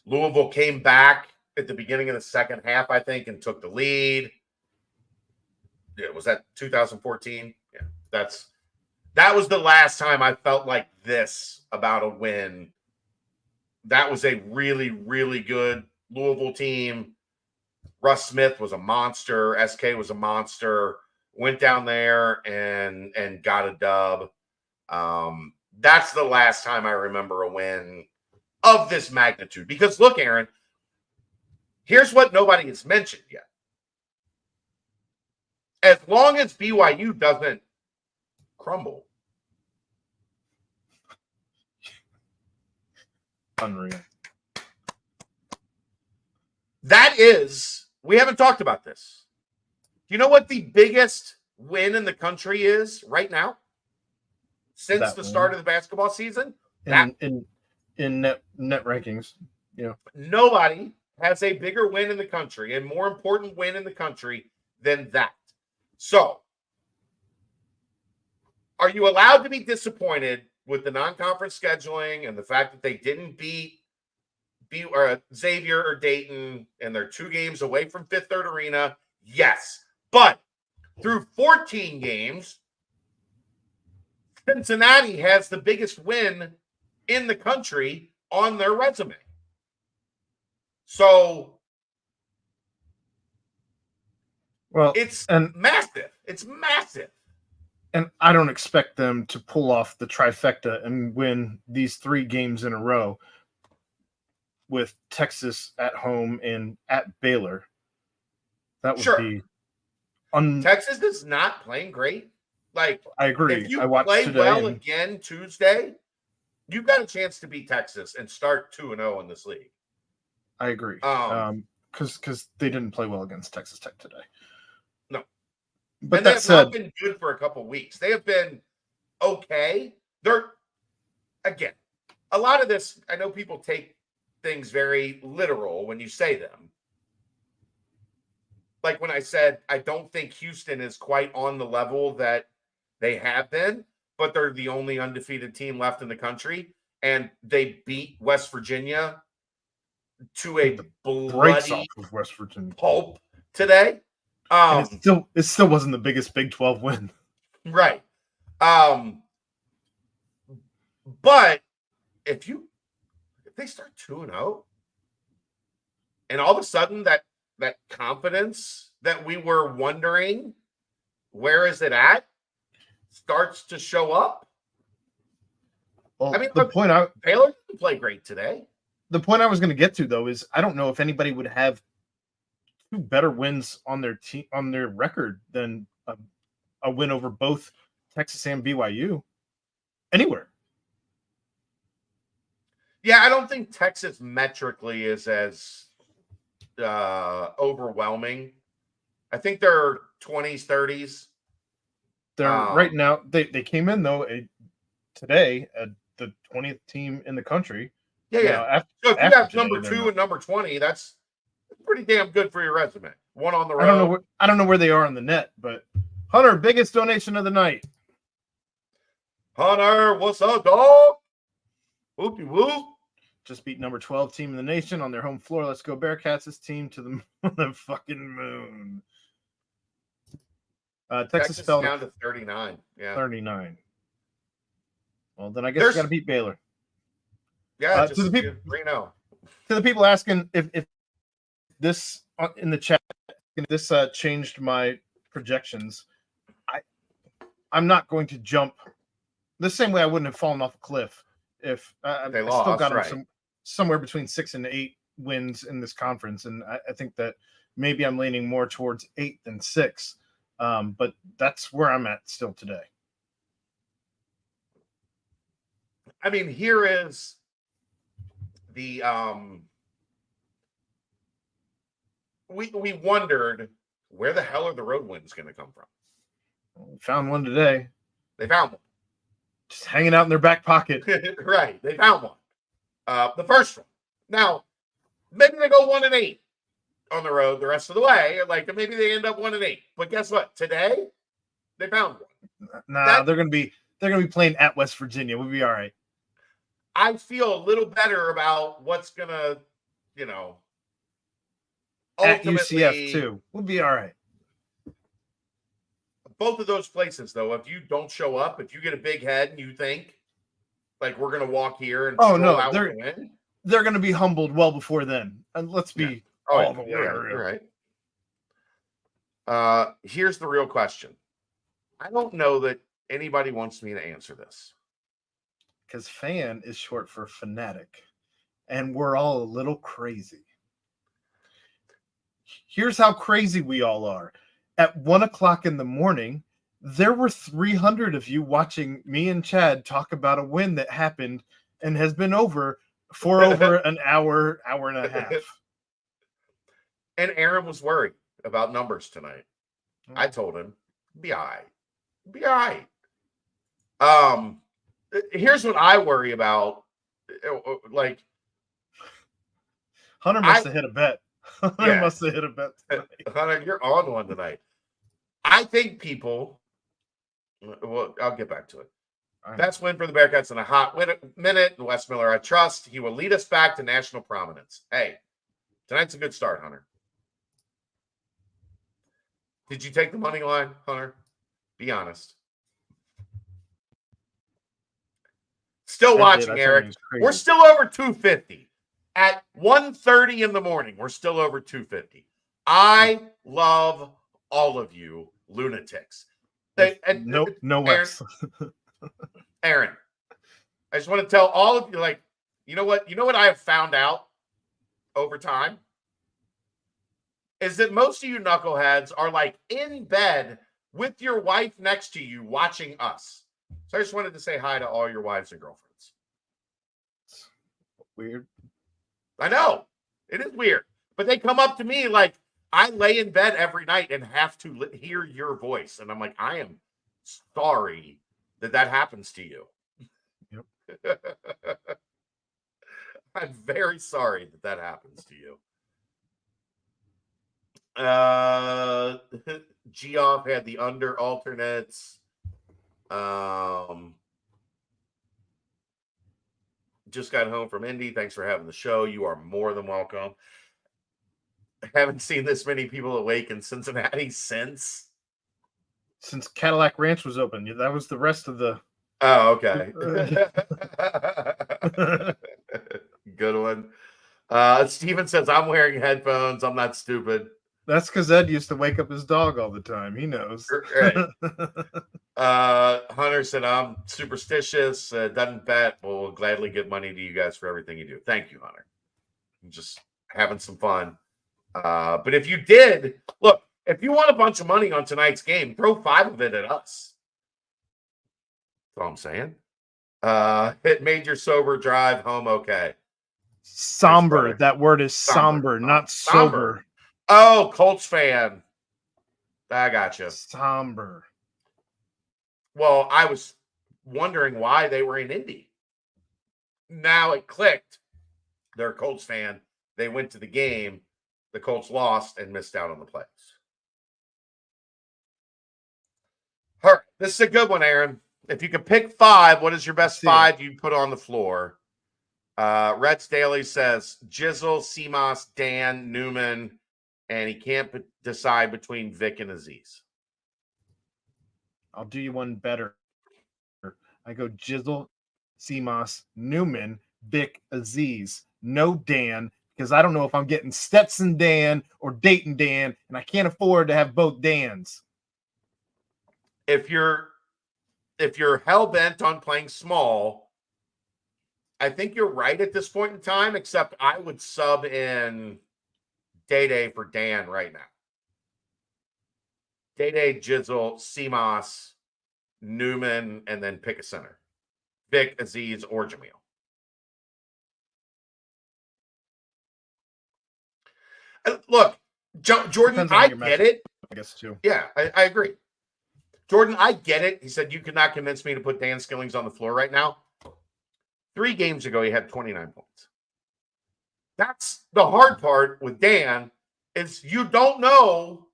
A: Louisville came back at the beginning of the second half, I think, and took the lead. Yeah, was that 2014? Yeah, that was the last time I felt like this about a win. That was a really, really good Louisville team. Russ Smith was a monster. SK was a monster. Went down there and got a dub. That's the last time I remember a win of this magnitude. Because look, Aaron, here's what nobody has mentioned yet. As long as BYU doesn't crumble.
B: Unreal.
A: That is, we haven't talked about this. Do you know what the biggest win in the country is right now? Since the start of the basketball season?
B: In net rankings. Yeah.
A: Nobody has a bigger win in the country and more important win in the country than that. So, are you allowed to be disappointed with the non-conference scheduling and the fact that they didn't beat Xavier or Dayton and they're 2 games away from Fifth Third Arena? Yes. But through 14 games, Cincinnati has the biggest win in the country on their resume. So,
B: well,
A: it's massive. It's massive.
B: And I don't expect them to pull off the trifecta and win these 3 games in a row with Texas at home and at Baylor. That would be
A: Texas is not playing great. Like,
B: I agree.
A: If you
B: I watched
A: play
B: today
A: well again Tuesday, you've got a chance to beat Texas and start 2-0 in this league.
B: I agree. Because they didn't play well against Texas Tech today.
A: No.
B: But
A: and
B: that
A: they have
B: said,
A: not been good for a couple of weeks. They have been okay. They're, again, a lot of this, I know people take things very literal when you say them. Like when I said, I don't think Houston is quite on the level that they have been, but they're the only undefeated team left in the country. And they beat West Virginia to a bloody
B: of West Virginia
A: pulp today.
B: And it still wasn't the biggest Big 12 win.
A: Right. But if they start 2-0 and all of a sudden that confidence that we were wondering where is it at starts to show up.
B: Well,
A: I mean,
B: Baylor
A: didn't play great today.
B: The point I was going to get to though is I don't know if anybody would have 2 better wins on their team on their record than a win over both Texas and BYU anywhere.
A: Yeah, I don't think Texas metrically is as overwhelming. I think they're 20s, 30s.
B: They're right now. They came in though today the 20th team in the country.
A: Yeah. So if you have number 2 and number 20, that's pretty damn good for your resume. One on the road.
B: I don't know where they are on the net, but Hunter, biggest donation of the night.
A: Hunter, what's up, dog? Whoopie whoop.
B: Just beat number 12 team in the nation on their home floor. Let's go Bearcats, this team to the fucking moon. Texas fell
A: down to 39. Yeah.
B: 39. Well, then I guess you got to beat Baylor.
A: Yeah,
B: to the people,
A: 3-0.
B: To the people asking if this in the chat, if this changed my projections, I'm not going to jump the same way I wouldn't have fallen off a cliff if
A: they
B: I still got them somewhere between 6 and 8 wins in this conference, and I think that maybe I'm leaning more towards 8 than 6, but that's where I'm at still today.
A: I mean, here is the we wondered where the hell are the road wins going to come from.
B: We found one today.
A: They found one.
B: Just hanging out in their back pocket.
A: Right. They found one. The first one. Now, maybe they go 1-8 on the road the rest of the way. Like maybe they end up 1-8. But guess what? Today, they found one.
B: Nah, they're gonna be playing at West Virginia. We'll be all right.
A: I feel a little better about what's gonna,
B: at UCF too. We'll be all right.
A: Both of those places, though, if you don't show up, if you get a big head and you think like we're gonna walk here and out and win,
B: they're gonna be humbled well before then. And let's be all the way
A: real. Right. Here's the real question. I don't know that anybody wants me to answer this.
B: Because fan is short for fanatic, and we're all a little crazy. Here's how crazy we all are. At 1:00 in the morning, there were 300 of you watching me and Chad talk about a win that happened and has been over for over an hour and a half.
A: And Aaron was worried about numbers tonight. I told him, be all right. Be all right. Here's what I worry about. Like,
B: Hunter must have hit a bet. Hunter must have hit a bet tonight.
A: Hunter, you're on one tonight. I think people. Well, I'll get back to it. Best win for the Bearcats in a hot minute. Wes Miller, I trust he will lead us back to national prominence. Hey, tonight's a good start, Hunter. Did you take the money line, Hunter? Be honest. Still watching, Eric. We're still over 250. At 1:30 in the morning, we're still over 250. I love all of you lunatics.
B: No
A: Aaron,
B: Wes.
A: Aaron, I just want to tell all of you, like, you know what I have found out over time is that most of you knuckleheads are like in bed with your wife next to you watching us. So I just wanted to say hi to all your wives and girlfriends.
B: Weird.
A: I know it is weird, but they come up to me like I lay in bed every night and have to hear your voice, and I'm like, I am sorry that happens to you.
B: Yep.
A: I'm very sorry that happens to you. Geoff had the under alternates. Just got home from Indy. Thanks for having the show. You are more than welcome. I haven't seen this many people awake in Cincinnati since
B: Cadillac Ranch was open. That was the rest of the.
A: Oh, okay. Good one. Steven says, I'm wearing headphones. I'm not stupid.
B: That's because Ed used to wake up his dog all the time. He knows.
A: Right. Hunter said, I'm superstitious. Doesn't bet. We'll gladly give money to you guys for everything you do. Thank you, Hunter. I'm just having some fun. But if you did, look, if you want a bunch of money on tonight's game, throw 5 of it at us. That's all I'm saying. It made your sober drive home okay.
B: Somber. That word is somber, not sober.
A: Oh, Colts fan. I got you.
B: Somber.
A: Well, I was wondering why they were in Indy. Now it clicked. They're a Colts fan. They went to the game. The Colts lost and missed out on the playoffs. All right, this is a good one, Aaron. If you could pick 5, what is your best 5 you'd put on the floor? Reds Daily says Jizzle, Seamoss, Dan, Newman, and he can't decide between Vic and Aziz.
B: I'll do you one better. I go Jizzle, Seamoss, Newman, Vic, Aziz. No Dan, because I don't know if I'm getting Stetson Dan or Dayton Dan, and I can't afford to have both Dans.
A: If you're hell bent on playing small, I think you're right at this point in time, except I would sub in Day for Dan right now. Day, Jizzle, Seamoss, Newman, and then pick a center. Vic, Aziz, or Jamil. Look, Jordan, I get it.
B: I guess too.
A: Yeah, I agree. Jordan, I get it. He said, you could not convince me to put Dan Skillings on the floor right now. 3 games ago, he had 29 points. That's the hard part with Dan is you don't know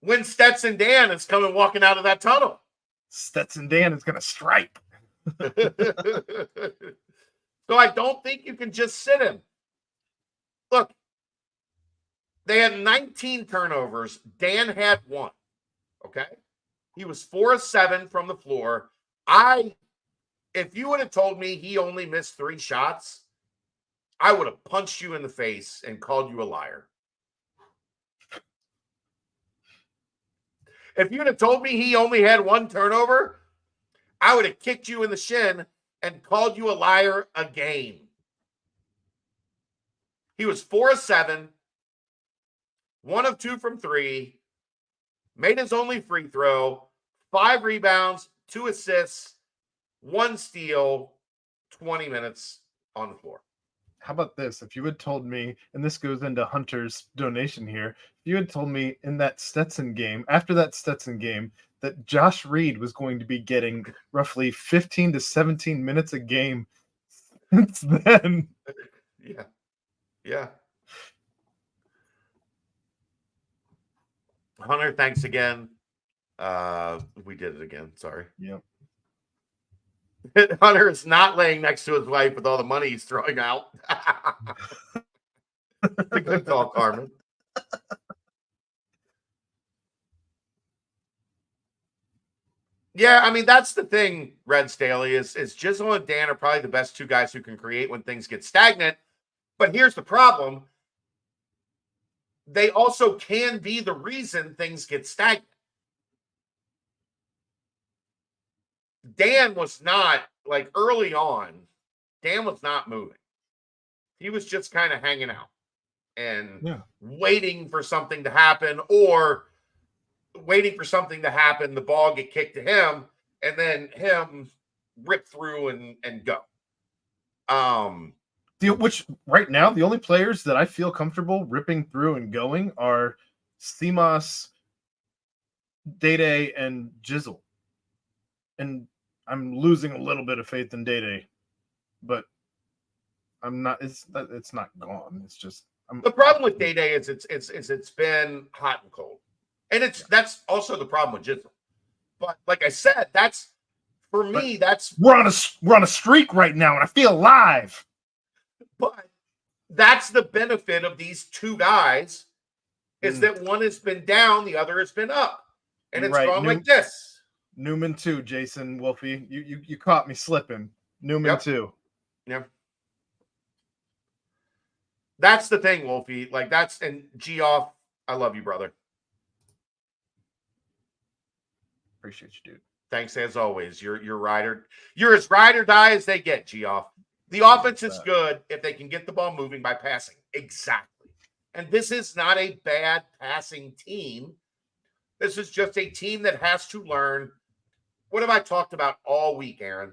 A: when Stetson Dan is coming walking out of that tunnel.
B: Stetson Dan is going to strike.
A: So I don't think you can just sit him. Look, they had 19 turnovers. Dan had 1. Okay? He was 4 of 7 from the floor. If you would have told me he only missed 3 shots, I would have punched you in the face and called you a liar. If you'd have told me he only had 1 turnover, I would have kicked you in the shin and called you a liar again. He was 4 of 7, 1 of 2 from 3, made his only free throw, 5 rebounds, 2 assists, 1 steal, 20 minutes on the floor.
B: How about this? If you had told me, and this goes into Hunter's donation here, if you had told me in that Stetson game, after that Stetson game, that Josh Reed was going to be getting roughly 15 to 17 minutes a game since then.
A: Yeah. Hunter, thanks again. We did it again. Sorry.
B: Yep.
A: Hunter is not laying next to his wife with all the money he's throwing out. A good call, Carmen. Yeah, I mean, that's the thing, Red Staley, is Jizzle and Dan are probably the best 2 guys who can create when things get stagnant. But here's the problem. They also can be the reason things get stagnant. Dan was not, like, early on, Dan was not moving. He was just kind of hanging out and waiting for something to happen, or waiting for something to happen, the ball get kicked to him, and then him rip through and go.
B: Which right now, the only players that I feel comfortable ripping through and going are Simas, Dede, and Jizzle. And I'm losing a little bit of faith in Dede, but I'm not. It's not gone. It's just
A: the problem with Dede is it's been hot and cold, and that's also the problem with Jizzle. But like I said, that's for me. That's
B: we're on a streak right now, and I feel alive.
A: But that's the benefit of these two guys, is that one has been down, the other has been up, and it's gone like this.
B: Newman too, Jason Wolfie. You caught me slipping. Newman too.
A: Yeah. That's the thing, Wolfie. Like, that's, and Geoff, I love you, brother.
B: Appreciate you, dude.
A: Thanks as always. You're as ride or die as they get, Geoff. The offense is good if they can get the ball moving by passing. Exactly. And this is not a bad passing team. This is just a team that has to learn. What have I talked about all week, Aaron?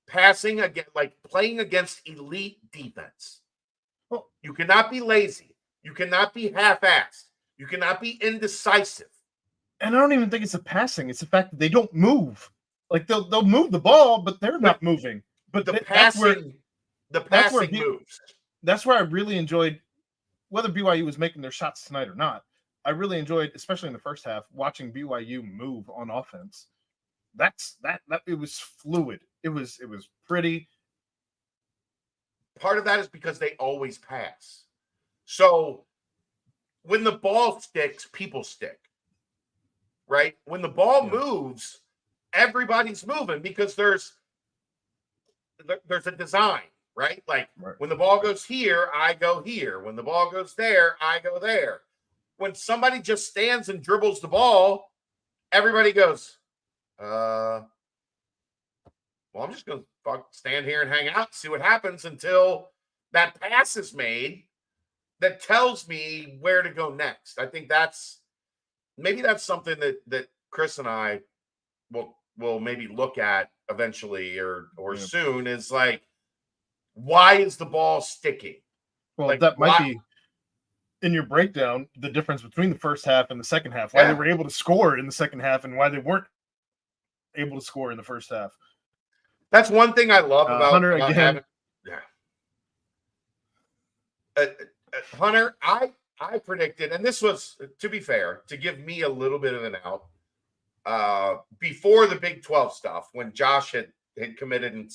A: Passing again, like playing against elite defense.
B: Well,
A: you cannot be lazy. You cannot be half-assed. You cannot be indecisive.
B: And I don't even think it's a passing. It's the fact that they don't move. Like they'll move the ball, but they're not moving. But
A: the passing moves.
B: That's where I really enjoyed, whether BYU was making their shots tonight or not. I really enjoyed, especially in the first half, watching BYU move on offense. That it was fluid. It was pretty.
A: Part of that is because they always pass. So when the ball sticks, people stick. Right? When the ball moves, everybody's moving because there's a design, right? Like when the ball goes here, I go here. When the ball goes there, I go there. When somebody just stands and dribbles the ball, everybody goes, well, I'm just going to stand here and hang out and see what happens until that pass is made that tells me where to go next. I think that's something that Chris and I will maybe look at eventually or soon, is like, why is the ball sticking?
B: Well,
A: like,
B: that might be in your breakdown, the difference between the first half and the second half, why they were able to score in the second half and why they weren't able to score in the first half.
A: That's one thing I love about
B: Hunter again.
A: Hunter, I predicted, and this was, to be fair, to give me a little bit of an out, before the Big 12 stuff, when Josh had committed and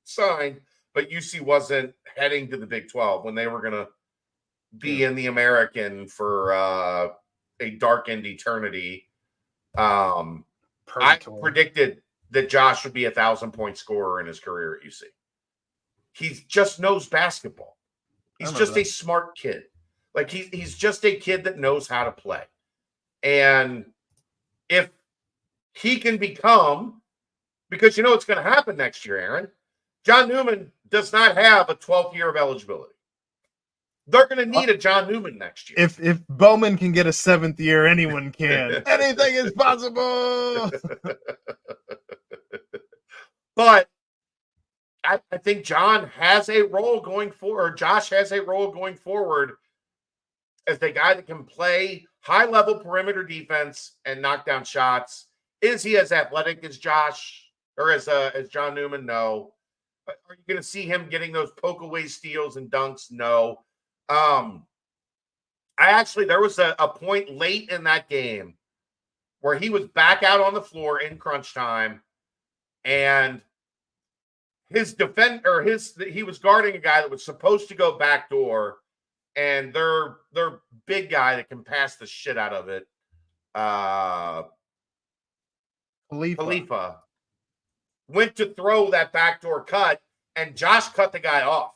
A: signed, but UC wasn't heading to the Big 12, when they were going to be in the American for a darkened eternity. I predicted that Josh would be 1,000-point scorer in his career at UC. He just knows basketball. He's just a smart kid. Like he's just a kid that knows how to play. And if he can become, because you know what's going to happen next year, Aaron, John Newman does not have a 12th year of eligibility. They're going to need a John Newman next year.
B: If Bowman can get a 7th year, anyone can. Anything is possible.
A: But I think John has a role going forward. Josh has a role going forward as the guy that can play high-level perimeter defense and knock down shots. Is he as athletic as Josh or as John Newman? No. But are you going to see him getting those poke-away steals and dunks? No. There was a point late in that game where he was back out on the floor in crunch time, and he was guarding a guy that was supposed to go backdoor, and their big guy that can pass the shit out of it, Khalifa, went to throw that backdoor cut, and Josh cut the guy off,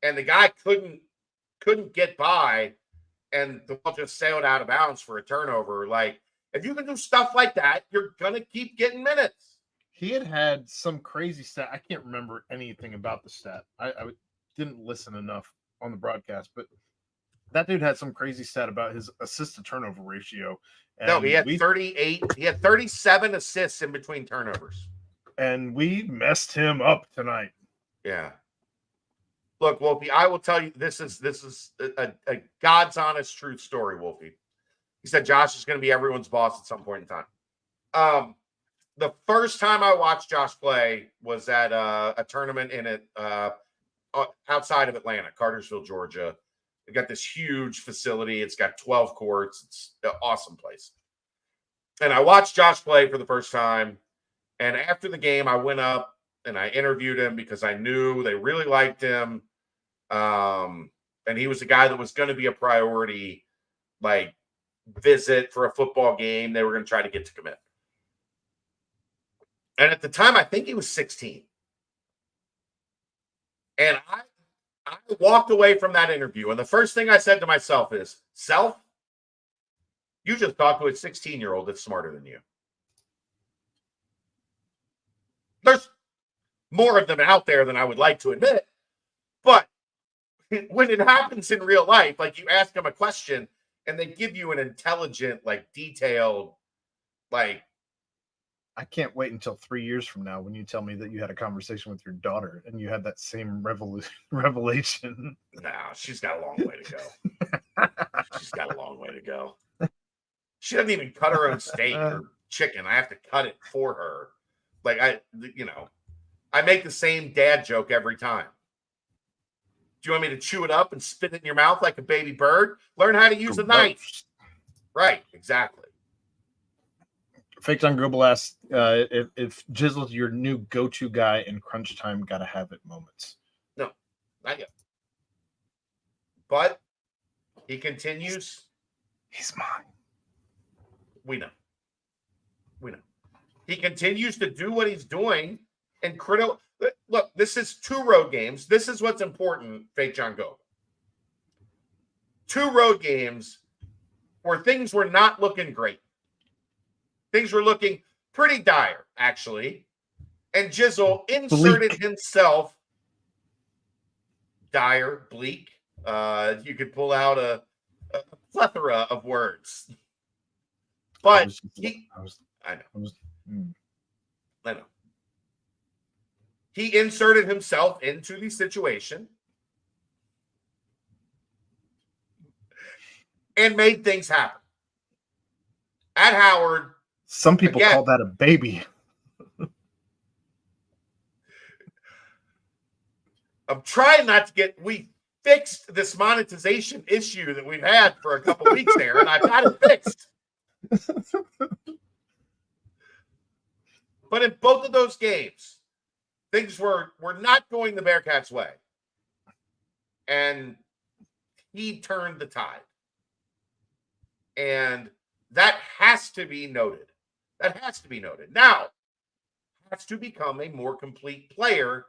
A: and the guy couldn't get by, and the ball just sailed out of bounds for a turnover. Like, if you can do stuff like that, you're gonna keep getting minutes.
B: he had some crazy stat. I can't remember anything about the stat. I didn't listen enough on the broadcast, but that dude had some crazy stat about his assist to turnover ratio.
A: No, he had 38. He had 37 assists in between turnovers.
B: And we messed him up tonight.
A: Yeah. Look, Wolfie, I will tell you, this is a God's honest truth story, Wolfie. He said Josh is going to be everyone's boss at some point in time. The first time I watched Josh play was at a tournament outside of Atlanta, Cartersville, Georgia. They got this huge facility. It's got 12 courts. It's an awesome place. And I watched Josh play for the first time. And after the game, I went up and I interviewed him because I knew they really liked him. And he was a guy that was going to be a priority, like, visit for a football game. They were going to try to get to commit. And at the time, I think he was 16. And I walked away from that interview. And the first thing I said to myself is, Self, you just talked to a 16-year-old that's smarter than you. There's more of them out there than I would like to admit. But when it happens in real life, like you ask them a question and they give you an intelligent, like detailed, like.
B: I can't wait until 3 years from now when you tell me that you had a conversation with your daughter and you had that same revelation.
A: No, she's got a long way to go. She's got a long way to go. She doesn't even cut her own steak or chicken. I have to cut it for her. Like, I make the same dad joke every time. Do you want me to chew it up and spit it in your mouth like a baby bird? Learn how to use a knife. Right, exactly.
B: Fake John Grubel asks if Jizzle's your new go-to guy in crunch time, gotta have it moments.
A: No, not yet. But he continues.
B: He's mine.
A: We know. He continues to do what he's doing. And look, this is 2 road games. This is what's important, Fake John Go. 2 road games where things were not looking great. Things were looking pretty dire, actually. And Jizzle inserted himself. Dire, bleak. You could pull out a plethora of words. But I know. He inserted himself into the situation and made things happen. At Howard,
B: some people call that a baby.
A: I'm trying not to get. We fixed this monetization issue that we've had for a couple weeks there, and I've got it fixed. But in both of those games, things were not going the Bearcats' way. And he turned the tide. And that has to be noted. Now, has to become a more complete player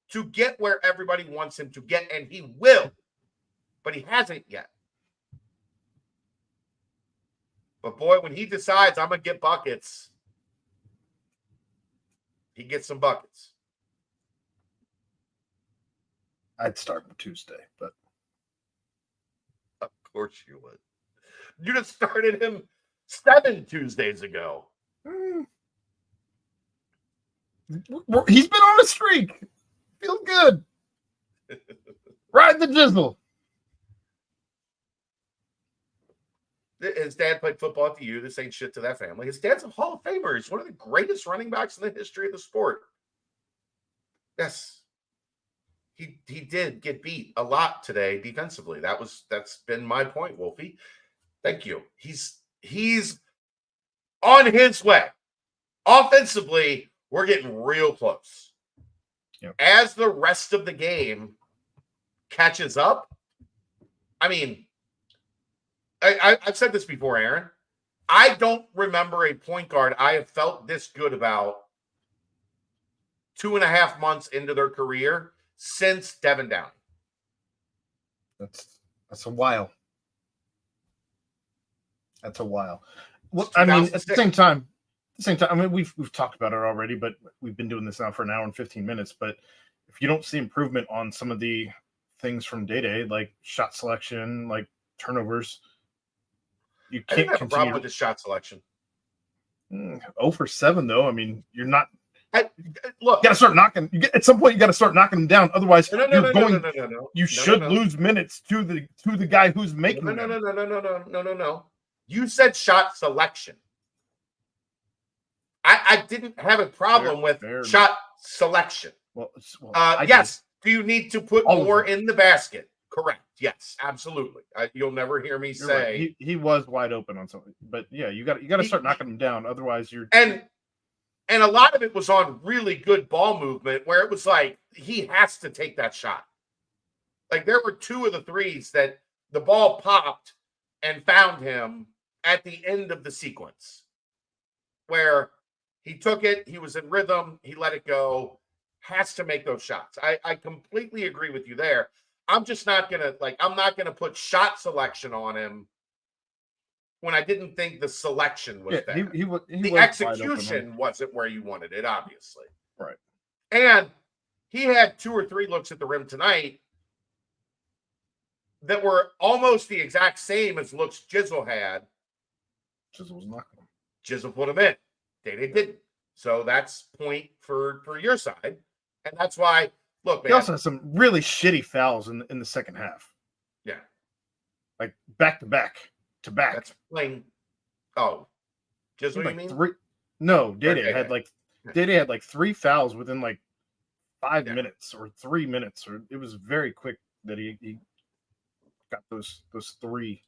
A: to get where everybody wants him to get, and he will. But he hasn't yet. But boy, when he decides I'm going to get buckets, he gets some buckets.
B: I'd start on Tuesday, but.
A: Of course you would. You just started him 7 Tuesdays ago.
B: He's been on a streak. Feels good. Ride the Jizzle.
A: His dad played football at the U. This ain't shit to that family. His dad's a Hall of Famer. He's one of the greatest running backs in the history of the sport. Yes. He did get beat a lot today defensively. That's been my point, Wolfie. Thank you. He's on his way. Offensively, we're getting real close.
B: Yep.
A: As the rest of the game catches up, I mean, I've said this before, Aaron. I don't remember a point guard I have felt this good about 2.5 months into their career since Devin Downey.
B: That's a while. That's a while. Well, I mean, at the same time, the same time, I mean, we've talked about it already, but we've been doing this now for an hour and 15 minutes. But if you don't see improvement on some of the things from day, like shot selection, like turnovers, you
A: I didn't
B: can't
A: have a problem
B: continue.
A: with his shot selection.
B: 0 for 7, though. I mean, you're not.
A: Look,
B: You got to start knocking. At some point, you got to start knocking them down. Otherwise,
A: no.
B: You should lose minutes to the guy who's making them.
A: No. You said shot selection. I didn't have a problem with shot selection.
B: Well,
A: yes. Do you need to put more in the basket? Correct. Yes, absolutely. You'll never hear me say
B: right. He was wide open on something, but yeah, you got to start knocking him down. Otherwise, you're
A: and a lot of it was on really good ball movement where it was like he has to take that shot. Like there were 2 of the threes that the ball popped and found him at the end of the sequence where he took it, he was in rhythm, he let it go, has to make those shots. I completely agree with you there. I'm just not going to I'm not going to put shot selection on him when I didn't think the selection was there. The execution wasn't where you wanted it, obviously.
B: Right.
A: And he had 2 or 3 looks at the rim tonight that were almost the exact same as looks Jizzle had.
B: Jizzle was knocking them.
A: Jizzle put them in. They didn't. So that's point for your side. And that's why, look, man.
B: He also had some really shitty fouls in the second half.
A: Yeah.
B: Like back to back.
A: That's playing. Oh, Jizzle,
B: like
A: you mean?
B: 3. No, Dede had like 3 fouls within like 5 minutes or 3 minutes, or it was very quick that he got those 3.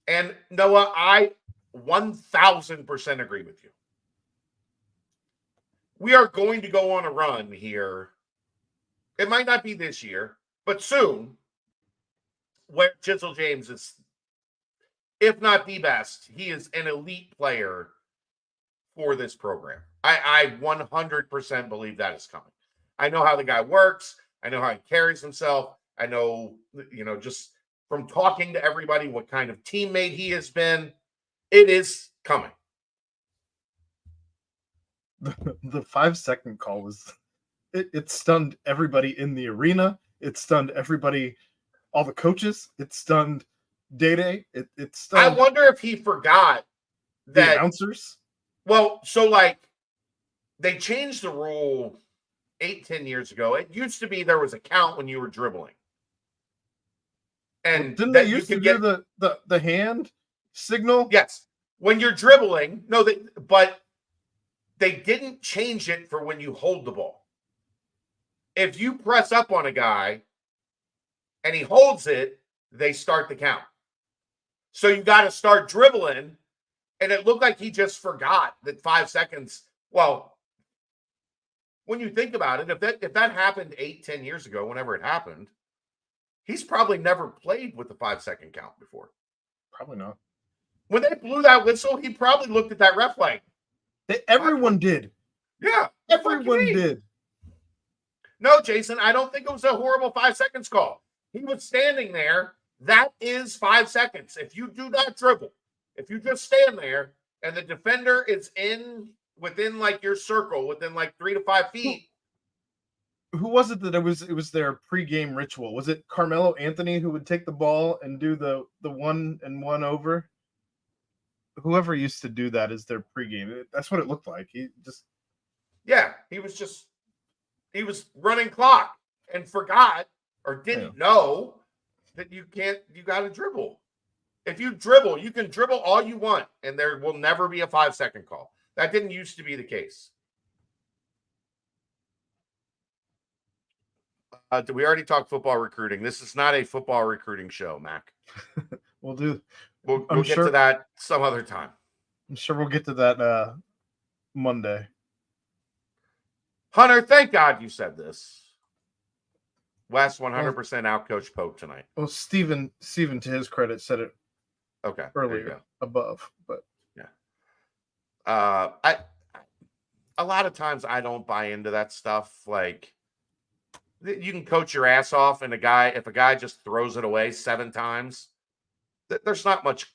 A: And Noah, I 1000% agree with you. We are going to go on a run here. It might not be this year, but soon, where Jizzle James is, if not the best, he is an elite player for this program. I 100% believe that is coming. I know how the guy works. I know how he carries himself. I know, just from talking to everybody, what kind of teammate he has been. It is coming.
B: The 5-second call was, it stunned everybody in the arena. It stunned everybody, all the coaches. It stunned Dede. It stunned.
A: I wonder if he forgot that
B: the announcers.
A: Well, so they changed the rule 8-10 years ago. It used to be there was a count when you were dribbling. And
B: didn't they used to do the hand signal?
A: Yes. When you're dribbling, but they didn't change it for when you hold the ball. If you press up on a guy and he holds it, they start the count. So you got to start dribbling. And it looked like he just forgot that 5 seconds. Well, when you think about it, if that happened 8-10 years ago, whenever it happened, he's probably never played with the 5-second count before.
B: Probably not.
A: When they blew that whistle, he probably looked at that ref like,
B: everyone did.
A: Yeah.
B: Everyone did.
A: No, Jason, I don't think it was a horrible 5 seconds call. He was standing there. That is 5 seconds. If you do not dribble, if you just stand there and the defender is within like your circle, within like 3 to 5 feet.
B: Who was it that it was their pregame ritual? Was it Carmelo Anthony who would take the ball and do the 1-and-1 over? Whoever used to do that as their pregame. That's what it looked like. He was running clock and forgot or didn't know that you got to dribble. If you dribble, you can dribble all you want, and there will never be a 5-second call. That didn't used to be the case. Did we already talk football recruiting? This is not a football recruiting show, Mac. We'll get
A: to that some other time.
B: I'm sure we'll get to that Monday.
A: Hunter, thank God you said this. Wes 100% outcoached Pope tonight.
B: Well, Steven, to his credit, said it earlier above, but
A: a lot of times I don't buy into that stuff. Like, you can coach your ass off, and if a guy just throws it away 7 times, there's not much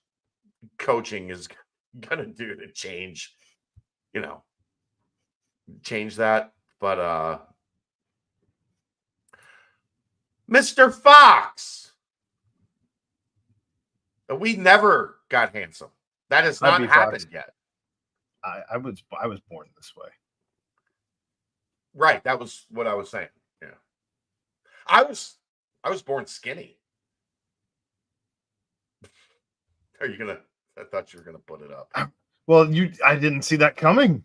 A: coaching is gonna do to change, change that. But Mr. Fox, we never got handsome. That has not happened yet.
B: I was born this way.
A: Right, that was what I was saying. Yeah, I was born skinny. Are you gonna? I thought you were gonna put it up.
B: Well, I didn't see that coming.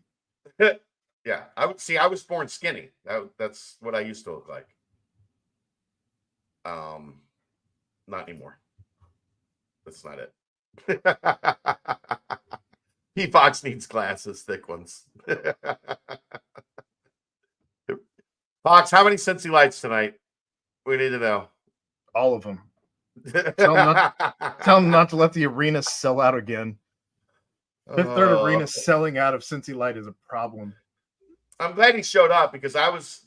A: Yeah, I was born skinny. That's what I used to look like. Not anymore. That's not it. P. Fox needs glasses, thick ones. Fox, how many Cincy lights tonight? We need to know.
B: All of them. Tell them not to let the arena sell out again. Fifth Third Arena selling out of Cincy Light is a problem.
A: I'm glad he showed up because I was,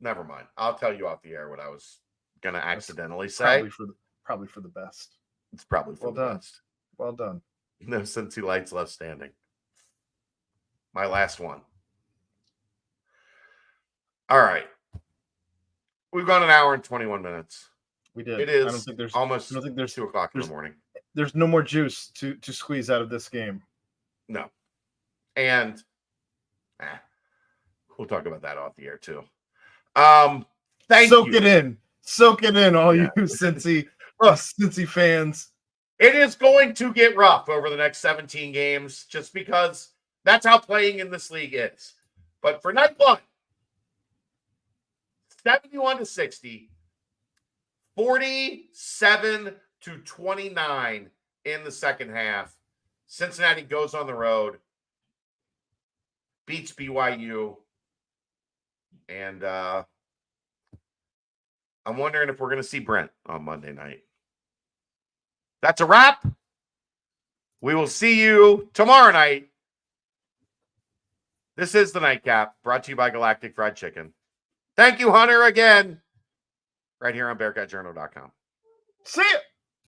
A: never mind. I'll tell you off the air what I was going to accidentally say.
B: Probably for the best.
A: It's probably for the best.
B: Well done.
A: No Cincy Lights left standing. My last one. All right. We've gone an hour and 21 minutes.
B: We did.
A: It is
B: I don't think there's
A: 2 o'clock in the morning.
B: There's no more juice to squeeze out of this game.
A: No. And we'll talk about that off the air too. Soak
B: it in. Soak it in, all you Cincy fans.
A: It is going to get rough over the next 17 games just because that's how playing in this league is. But for night one, 71-60, 47-29 in the second half. Cincinnati goes on the road, beats BYU, and I'm wondering if we're going to see Brent on Monday night. That's a wrap. We will see you tomorrow night. This is the Nightcap, brought to you by Galactic Fried Chicken. Thank you, Hunter, again, right here on BearcatJournal.com.
B: See ya.